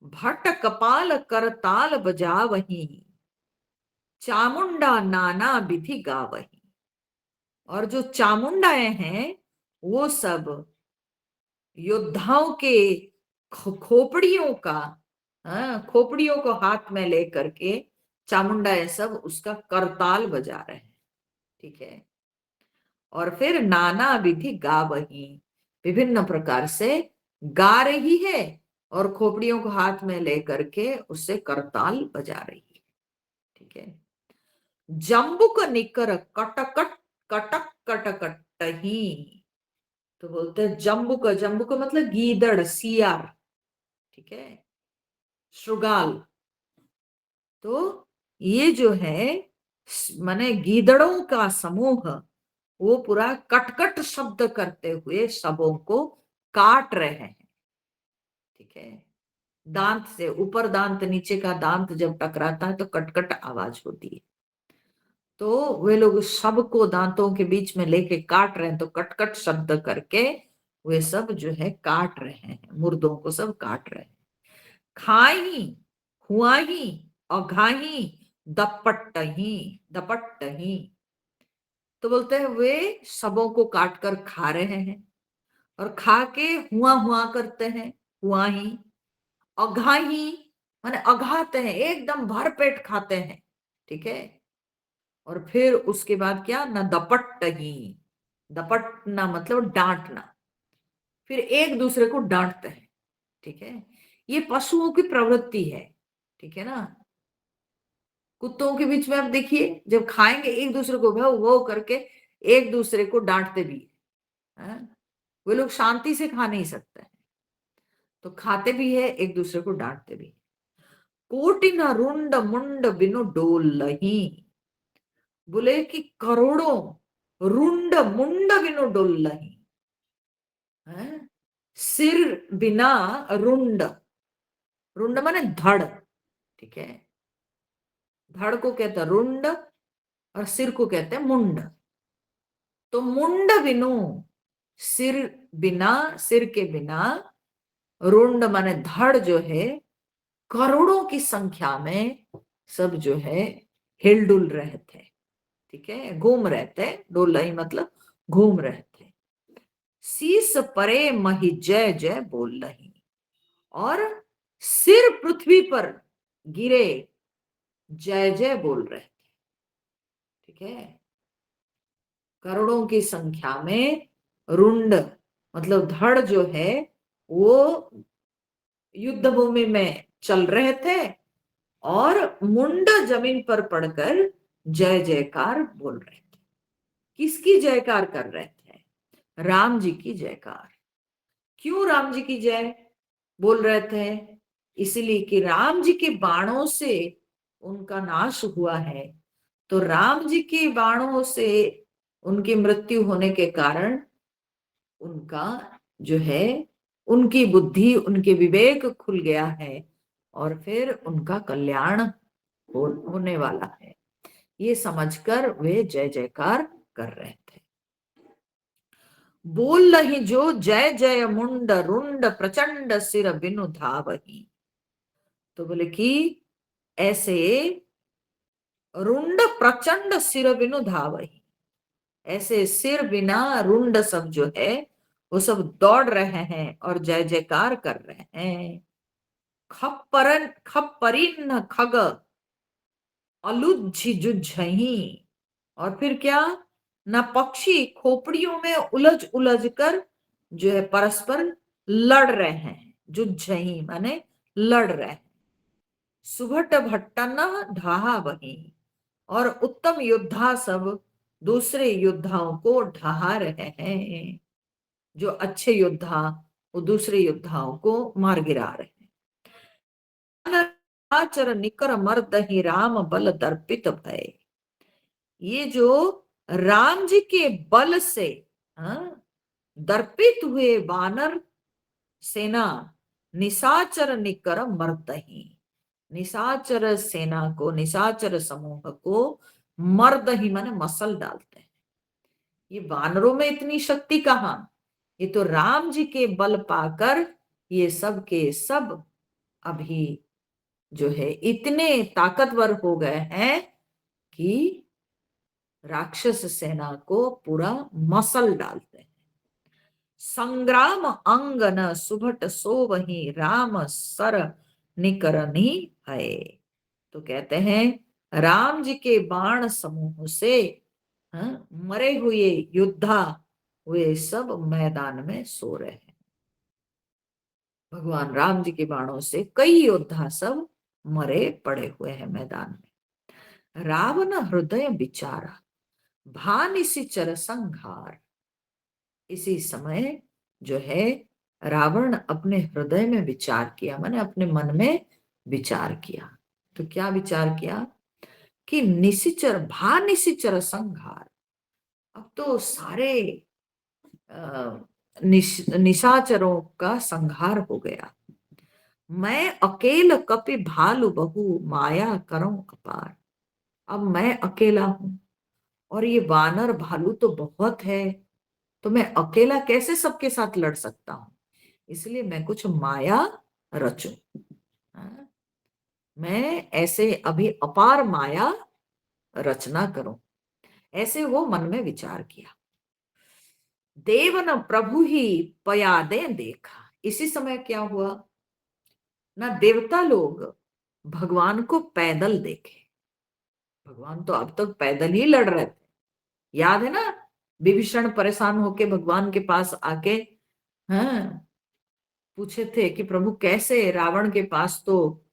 भट्ट कपाल करताल बजावही, चामुंडा नाना विधि गावही, और जो चामुंडाएं हैं वो सब योद्धाओं के खोपड़ियों का, हाँ, खोपड़ियों को हाथ में लेकर के चामुंडाएं सब उसका करताल बजा रहे हैं। ठीक है, और फिर नाना विधि गा वही, विभिन्न प्रकार से गा रही है, और खोपड़ियों को हाथ में लेकर के उससे करताल बजा रही है। ठीक है, जम्बुक निकर कटकट कटक कटकट ही, तो बोलते हैं जम्बुक, जम्बुक मतलब गीदड़, सियार। ठीक है, श्रुगाल। तो ये जो है माने गीदड़ों का समूह, वो पूरा कटकट शब्द करते हुए सबों को काट रहे हैं। ठीक है, दांत से, ऊपर दांत नीचे का दांत जब टकराता है तो कटकट आवाज होती है। तो वे लोग सबको दांतों के बीच में लेके काट रहे हैं, तो कटकट शब्द करके वे सब जो है काट रहे हैं, मुर्दों को सब काट रहे हैं। खाही हुआही अघाही दपट्टही, दपट्टही, तो बोलते हैं वे सबों को काट कर खा रहे हैं, और खा के हुआ हुआ करते हैं, हुआ ही। अघाही माने अघाते हैं, एकदम भरपेट खाते हैं। ठीक है, और फिर उसके बाद क्या ना, दपट्टही, दपटना मतलब डांटना, फिर एक दूसरे को डांटते हैं। ठीक है, ये पशुओं की प्रवृत्ति है। ठीक है ना, कुत्तों के बीच में आप देखिए, जब खाएंगे एक दूसरे को भौ भौ करके एक दूसरे को डांटते भी है। वे लोग शांति से खा नहीं सकते हैं, तो खाते भी है, एक दूसरे को डांटते भी। कोटि न रुंड मुंड बिनु डोल लही, बोले कि करोड़ों रुंड मुंड बिनु डोल लही, सिर बिना रुंड, रुंड माने धड़। ठीक है, धड़ को कहते हैं रुंड, और सिर को कहते हैं मुंड। तो मुंड बिनु, सिर बिना, सिर के बिना, रुंड माने धड़ जो है, करोड़ों की संख्या में सब जो है हिलडुल रहे थे। ठीक है, घूम रहे थे, डोल ही मतलब घूम रहे थे। शीस परे मही जय जय बोल रही, और सिर पृथ्वी पर गिरे जय जय बोल रहे थे। ठीक है, करोड़ों की संख्या में रुंड मतलब धड़ जो है वो युद्ध भूमि में चल रहे थे, और मुंड जमीन पर पड़कर जय जयकार बोल रहे थे। किसकी जयकार कर रहे थे? राम जी की जयकार। क्यों राम जी की जय बोल रहे थे? इसलिए कि राम जी के बाणों से उनका नाश हुआ है, तो राम जी के बाणों से उनकी मृत्यु होने के कारण उनका जो है, उनकी बुद्धि, उनके विवेक खुल गया है और फिर उनका कल्याण होने वाला है, ये समझकर वे जय जयकार कर रहे थे। बोल रही जो जय जय मुंड रुंड प्रचंड सिर बिनु धावही। तो बोले कि ऐसे रुंड प्रचंड सिर बिनु धावही, ऐसे सिर बिना रुंड सब जो है वो सब दौड़ रहे हैं और जय जयकार कर रहे हैं। खप्परिन खग अलुज्झुज्झही, और फिर क्या ना, पक्षी खोपड़ियों में उलझ उलझ कर जो है परस्पर लड़ रहे हैं, जुज्झही माने लड़ रहे हैं। सुभट भट्टन ढहा वही, और उत्तम योद्धा सब दूसरे योद्धाओं को ढहा रहे हैं, जो अच्छे योद्धा वो दूसरे योद्धाओं को मार गिरा रहे हैं। आचर निकर मर्द ही राम बल दर्पित भय, ये जो राम जी के बल से दर्पित हुए वानर सेना निशाचर निकर मर्दही, निशाचर सेना को, निशाचर समूह को मर्द ही माने मसल डालते हैं। ये वानरों में इतनी शक्ति कहाँ, ये तो राम जी के बल पाकर ये सब के सब अभी जो है इतने ताकतवर हो गए हैं कि राक्षस सेना को पूरा मसल डालते हैं। संग्राम अंगन सुभट सो वही राम सर निकरनी है। तो कहते हैं राम जी के बाण समूह से मरे हुए योद्धा वे सब मैदान में सो रहे हैं। भगवान राम जी के बाणों से कई योद्धा सब मरे पड़े हुए हैं मैदान में। रावण हृदय विचारा भानिसिचर संहार, इसी समय जो है रावण अपने हृदय में विचार किया, मैंने अपने मन में विचार किया। तो क्या विचार किया कि निशिचर भानिशिचर संहार, अब तो सारे निशाचरों का संहार हो गया। मैं अकेल कपि भालु बहु माया करूं अपार, अब मैं अकेला हूं और ये वानर भालू तो बहुत है, तो मैं अकेला कैसे सबके साथ लड़ सकता हूं, इसलिए मैं कुछ माया रचूं। मैं ऐसे अभी अपार माया रचना करूं, ऐसे वो मन में विचार किया। देवन प्रभु ही पयादे देखा, इसी समय क्या हुआ ना, देवता लोग भगवान को पैदल देखे। भगवान तो अब तक पैदल ही लड़ रहे थे, याद है ना, विभीषण परेशान होके भगवान के पास आके हाँ पूछे थे कि प्रभु कैसे, रावण के पास तो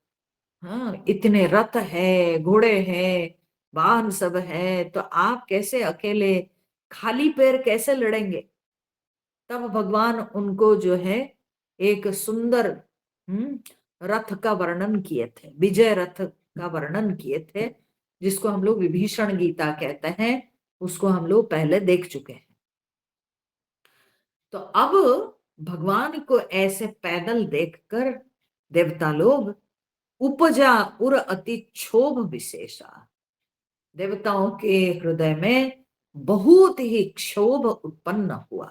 इतने रथ है, घोड़े हैं, वाहन सब है, तो आप कैसे अकेले खाली पैर कैसे लड़ेंगे। तब भगवान उनको जो है एक सुंदर रथ का वर्णन किए थे, विजय रथ का वर्णन किए थे, जिसको हम लोग विभीषण गीता कहते हैं, उसको हम लोग पहले देख चुके हैं। तो अब भगवान को ऐसे पैदल देखकर देवता लोग उपजा उर अति क्षोभ विशेषा, देवताओं के हृदय में बहुत ही क्षोभ उत्पन्न हुआ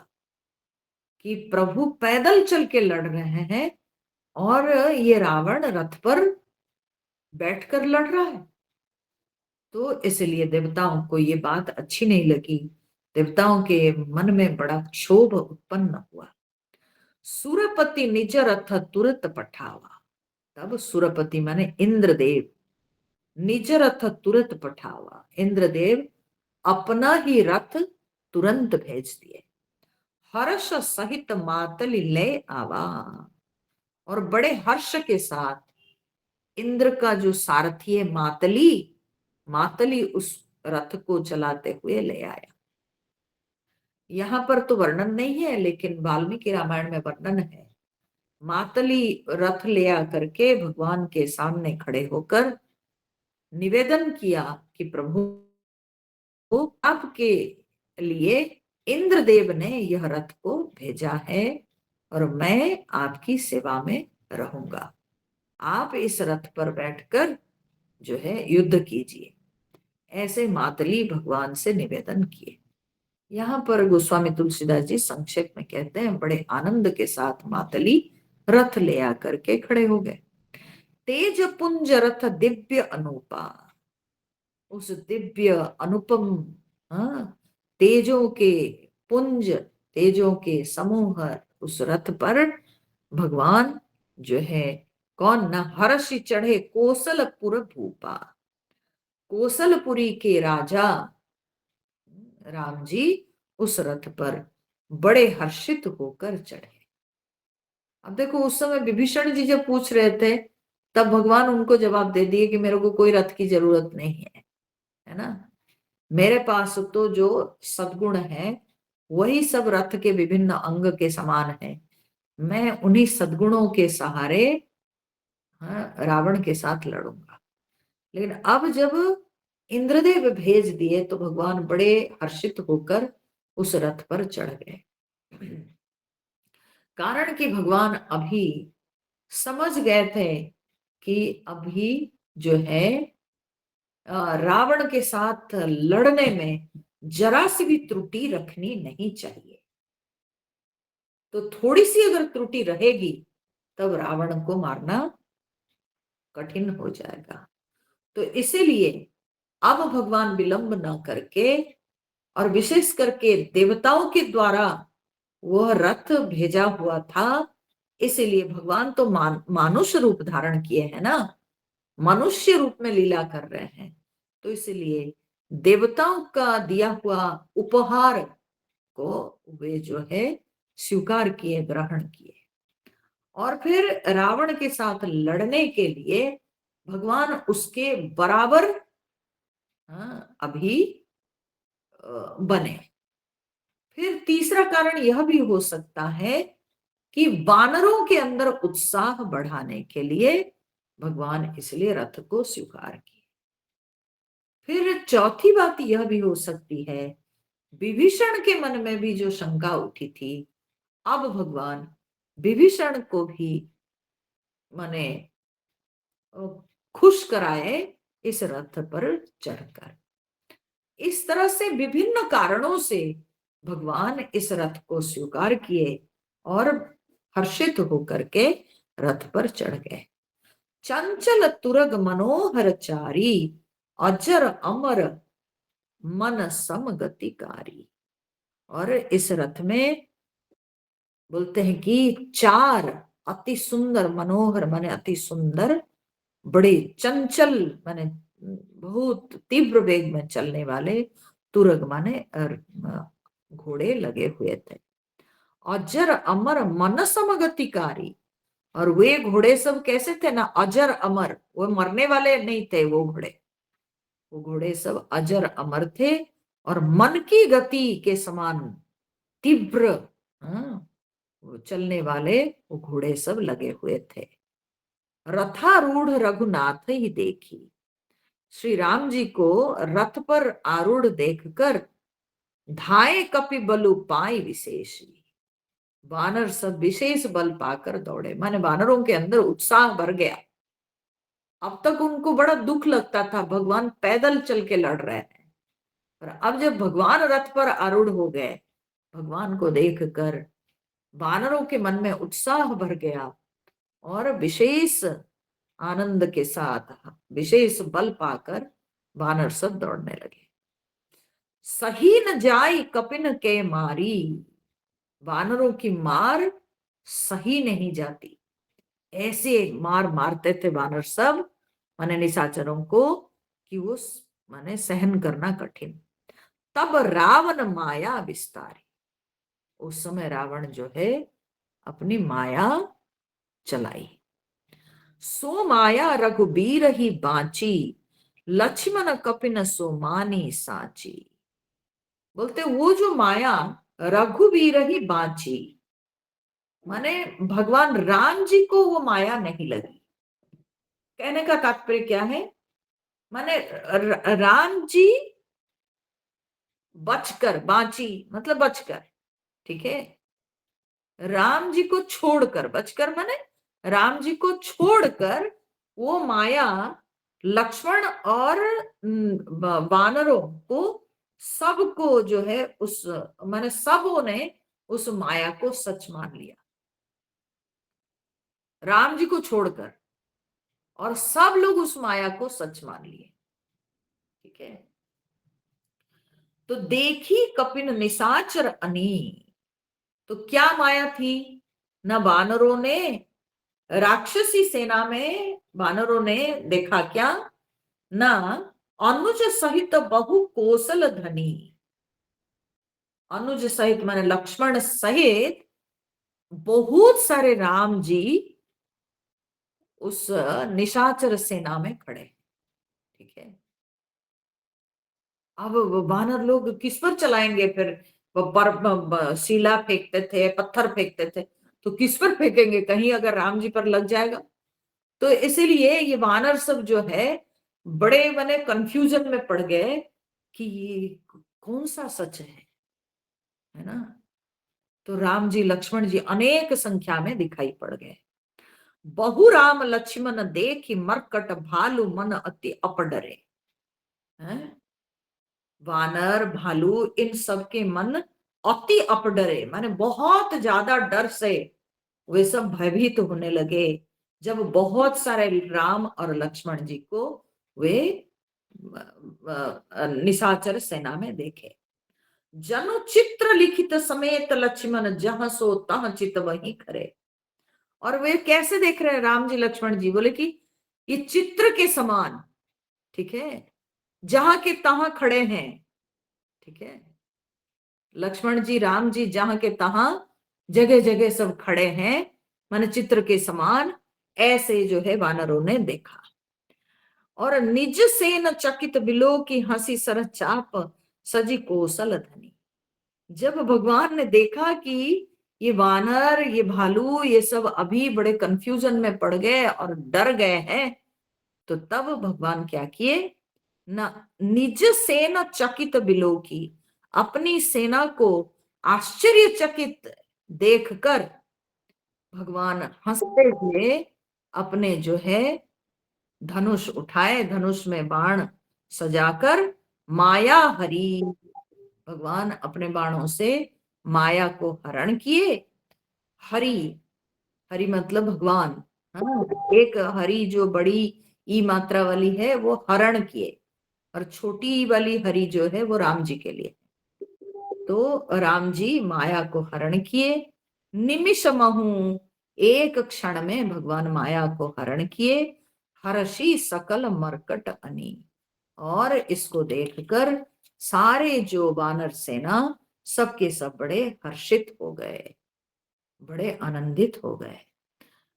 कि प्रभु पैदल चल के लड़ रहे हैं और ये रावण रथ पर बैठकर लड़ रहा है। तो इसलिए देवताओं को ये बात अच्छी नहीं लगी, देवताओं के मन में बड़ा क्षोभ उत्पन्न हुआ। सुरपति निज रथ तुरंत पठावा, तब सुरपति माने इंद्रदेव, निज रथ तुरंत पठावा, इंद्रदेव अपना ही रथ तुरंत भेज दिए। हर्ष सहित मातली ले आवा, और बड़े हर्ष के साथ इंद्र का जो सारथी है मातली, मातली उस रथ को चलाते हुए ले आया। यहां पर तो वर्णन नहीं है, लेकिन वाल्मीकि रामायण में वर्णन है। मातली रथ ले आकर के भगवान के सामने खड़े होकर निवेदन किया कि प्रभु, आपके लिए इंद्रदेव ने यह रथ को भेजा है और मैं आपकी सेवा में रहूंगा। आप इस रथ पर बैठकर जो है युद्ध कीजिए। ऐसे मातली भगवान से निवेदन किए। यहाँ पर गोस्वामी तुलसीदास जी संक्षेप में कहते हैं, बड़े आनंद के साथ मातली रथ ले आकर के खड़े हो गए। तेज पुंज रथ दिव्य अनुपा, उस दिव्य अनुपम, हाँ, तेजों के पुंज, तेजों के समूह उस रथ पर भगवान जो है कौन न हर्षि चढ़े कोसलपुर भूपा, कोसलपुरी के राजा राम जी उस रथ पर बड़े हर्षित होकर चढ़े। अब देखो, उस समय विभीषण जी जब पूछ रहे थे तब भगवान उनको जवाब दे दिए कि मेरे को कोई रथ की जरूरत नहीं है ना। मेरे पास तो जो सद्गुण है वही सब रथ के विभिन्न अंग के समान है। मैं उन्हीं सद्गुणों के सहारे, हाँ, रावण के साथ लड़ूंगा। लेकिन अब जब इंद्रदेव भेज दिए तो भगवान बड़े हर्षित होकर उस रथ पर चढ़ गए। कारण कि भगवान अभी समझ गए थे कि अभी जो है रावण के साथ लड़ने में जरा सी भी त्रुटि रखनी नहीं चाहिए। तो थोड़ी सी अगर त्रुटि रहेगी तब रावण को मारना कठिन हो जाएगा। तो इसीलिए अब भगवान विलंब न करके, और विशेष करके देवताओं के द्वारा वह रथ भेजा हुआ था, इसीलिए भगवान तो मानुष रूप धारण किए हैं ना, मनुष्य रूप में लीला कर रहे हैं। तो इसलिए देवताओं का दिया हुआ उपहार को वे जो है स्वीकार किए, ग्रहण किए। और फिर रावण के साथ लड़ने के लिए भगवान उसके बराबर, हाँ, अभी बने। फिर तीसरा कारण यह भी हो सकता है कि वानरों के अंदर उत्साह बढ़ाने के लिए भगवान इसलिए रथ को स्वीकार किए। फिर चौथी बात यह भी हो सकती है, विभीषण के मन में भी जो शंका उठी थी, अब भगवान विभीषण को भी माने खुश कराए इस रथ पर चढ़कर। इस तरह से विभिन्न कारणों से भगवान इस रथ को स्वीकार किए और हर्षित होकर के रथ पर चढ़ गए। चंचल तुरग मनोहर चारी, अजर अमर मन समगतिकारी। और इस रथ में बोलते हैं कि चार अति सुंदर, मनोहर माने अति सुंदर, बड़े चंचल माने बहुत तीव्र वेग में चलने वाले, तुरग माने घोड़े लगे हुए थे। अजर अमर मन समगतिकारी, और वे घोड़े सब कैसे थे ना, अजर अमर, वो मरने वाले नहीं थे वो घोड़े, वो घोड़े सब अजर अमर थे और मन की गति के समान तीव्र, हाँ, वो चलने वाले वो घोड़े सब लगे हुए थे। रथारूढ़ रघुनाथ ही देखी, श्री राम जी को रथ पर आरूढ़ देखकर धाये कपि बलु पाई विशेषी, वानर सब विशेष बल पाकर दौड़े। माने वानरों के अंदर उत्साह भर गया। अब तक उनको बड़ा दुख लगता था, भगवान पैदल चल के लड़ रहे हैं, पर अब जब भगवान रथ पर आरूढ़ हो गए, भगवान को देखकर वानरों के मन में उत्साह भर गया और विशेष आनंद के साथ विशेष बल पाकर वानर सब दौड़ने लगे। सही न जाई कपिन के मारी, वानरों की मार सही नहीं जाती। ऐसे मार मारते थे वानर सब माने निशाचरों को कि वो माने सहन करना कठिन। तब रावण माया विस्तारी, उस समय रावण जो है अपनी माया चलाई। सो माया रघुबीर ही बांची, लक्ष्मण कपिन सो मानी साची। बोलते वो जो माया रघुबीर ही बांची, माने भगवान राम जी को वो माया नहीं लगी। कहने का तात्पर्य क्या है? माने राम जी बचकर, बांची मतलब बचकर, ठीक है, राम जी को छोड़कर, बचकर माने राम जी को छोड़कर वो माया लक्ष्मण और वानरों को, सबको जो है उस, माने सबों ने उस माया को सच मान लिया, राम जी को छोड़कर, और सब लोग उस माया को सच मान लिए। ठीक है, तो देखी कपिन निशाचर अनी, तो क्या माया थी? न वानरों ने, राक्षसी सेना में वानरों ने देखा क्या? न अनुज सहित बहु कौशल धनी, अनुज सहित माने लक्ष्मण सहित बहुत सारे राम जी उस निशाचर सेना में खड़े। ठीक है, अब वो वानर लोग किस पर चलाएंगे फिर? वो शिला फेंकते थे, पत्थर फेंकते थे, तो किस पर फेंकेंगे? कहीं अगर राम जी पर लग जाएगा तो। इसीलिए ये वानर सब जो है बड़े माने कंफ्यूजन में पड़ गए कि ये कौन सा सच है ना। तो राम जी लक्ष्मण जी अनेक संख्या में दिखाई पड़ गए। बहु राम लक्ष्मण देखि मरकट भालू मन अति अपडरे, हैं? वानर भालू इन सब के मन अति अपडरे, माने बहुत ज्यादा डर से वे सब भयभीत होने लगे जब बहुत सारे राम और लक्ष्मण जी को वे निशाचर सेना में देखे। जनु चित्र लिखित समेत लक्ष्मण जहां सो तह चित वही करे। और वे कैसे देख रहे हैं राम जी लक्ष्मण जी? बोले कि ये चित्र के समान, ठीक है, जहां के तहां खड़े हैं। ठीक है, लक्ष्मण जी राम जी जहां के तहां जगह जगह सब खड़े हैं, माने चित्र के समान, ऐसे जो है वानरों ने देखा। और निज से न चकित बिलो की हंसी सर चाप सजी कौशल धनी। जब भगवान ने देखा कि ये वानर, ये भालू, ये सब अभी बड़े कंफ्यूजन में पड़ गए और डर गए हैं, तो तब भगवान क्या किए? न निज सेना चकित बिलो की, अपनी सेना को आश्चर्यचकित देखकर भगवान हंसते हुए अपने जो है धनुष उठाए, धनुष में बाण सजाकर माया हरी, भगवान अपने बाणों से माया को हरण किए। हरि, हरि मतलब भगवान, हाँ, एक हरि जो बड़ी ई मात्रा वाली है वो हरण किए, और छोटी वाली हरि जो है वो राम जी के लिए। तो राम जी माया को हरण किए, निमिष महु, एक क्षण में भगवान माया को हरण किए। हर्षी सकल मरकट अनी, और इसको देखकर सारे जो वानर सेना सबके सब बड़े हर्षित हो गए, बड़े आनंदित हो गए।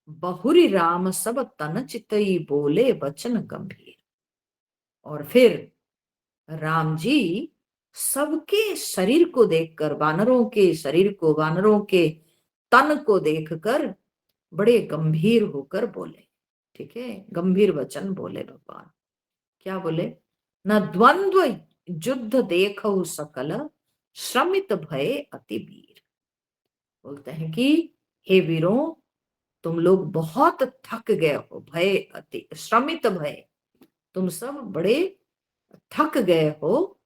बहुरी राम सब तन चितई बोले वचन गंभीर। और फिर राम जी सबके शरीर को देखकर, वानरों के शरीर को, वानरों के तन को देखकर बड़े गंभीर होकर बोले। ठीक है, गंभीर वचन बोले भगवान। क्या बोले? न द्वंद्व युद्ध देखो सकल श्रमित भय अति वीर। बोलते हैं कि हे वीरों, तुम लोग बहुत थक गए हो, भय अति, श्रमित भय, तुम सब बड़े थक गए हो,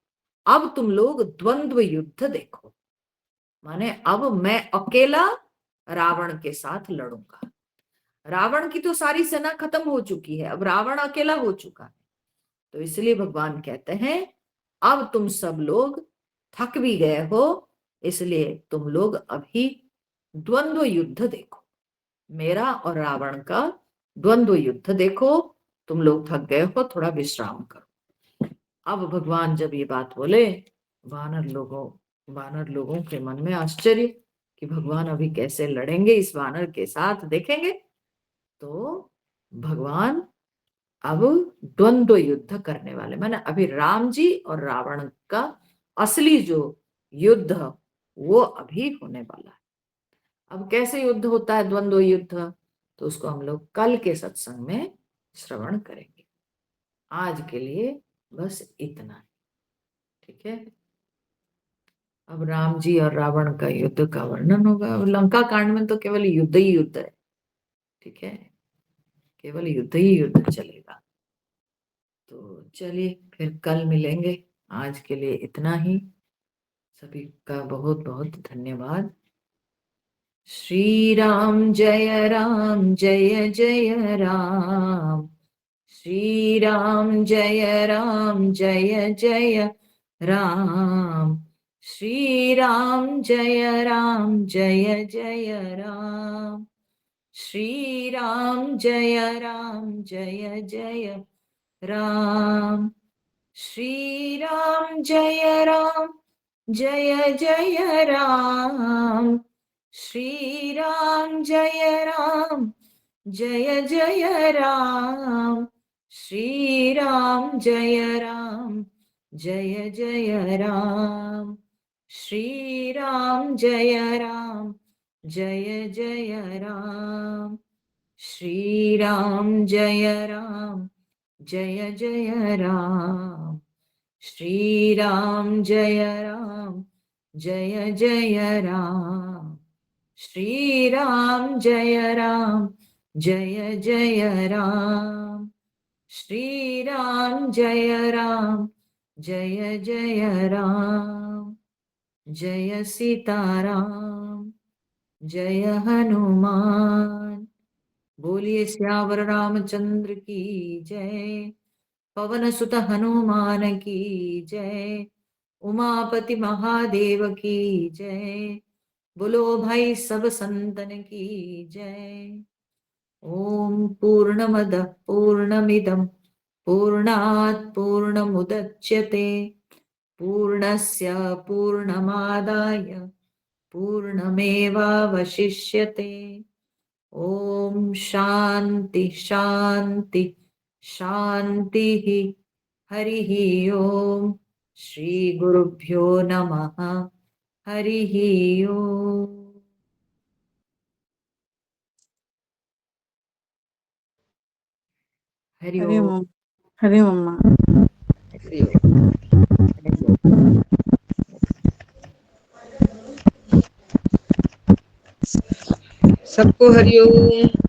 अब तुम लोग द्वंद्व युद्ध देखो। माने अब मैं अकेला रावण के साथ लड़ूंगा। रावण की तो सारी सेना खत्म हो चुकी है, अब रावण अकेला हो चुका है। तो इसलिए भगवान कहते हैं अब तुम सब लोग थक भी गए हो, इसलिए तुम लोग अभी द्वंद्व युद्ध देखो, मेरा और रावण का द्वंद्व युद्ध देखो। तुम लोग थक गए हो, थोड़ा विश्राम करो। अब भगवान जब ये बात बोले, वानर लोगों के मन में आश्चर्य कि भगवान अभी कैसे लड़ेंगे इस वानर के साथ, देखेंगे। तो भगवान अब द्वंद्व युद्ध करने वाले, माने अभी राम जी और रावण का असली जो युद्ध वो अभी होने वाला है। अब कैसे युद्ध होता है, द्वंद्व युद्ध, तो उसको हम लोग कल के सत्संग में श्रवण करेंगे। आज के लिए बस इतना, ठीक है। अब राम जी और रावण का युद्ध का वर्णन होगा। अब लंका कांड में तो केवल युद्ध ही युद्ध है, ठीक है, केवल युद्ध ही युद्ध चलेगा। तो चलिए फिर कल मिलेंगे, आज के लिए इतना ही। सभी का बहुत बहुत धन्यवाद। श्री राम जय जय राम, श्री राम जय जय राम, श्री राम जय जय राम, श्री राम जय जय राम, श्री राम जय जय राम, श्री राम जय जय राम, श्री राम जय जय राम, श्री राम जय जय राम, श्री राम जय जय राम, श्री राम जय जय राम, श्री राम जय जय राम, श्री राम जय जय राम, जय सीताराम, जय हनुमान। बोलिए श्यावर रामचंद्र की जय, पवन सुत हनुमान की जय, उमापति महादेव की जय, बोलो भाई सब संतन की जय। ओम पूर्णमद पूर्णमिदं पूर्णात् पूर्णमुदच्यते पूर्णस्य पूर्णमादाय पूर्णमेवावशिष्यते। ओम शांति शांति शांति। हरि ओम। श्री गुरुभ्यो नमः। हरि ओम। हरि हरि ओम। ओम। हरि ओम माँ। हरि ओम। हरि ओम। सबको हरिओम।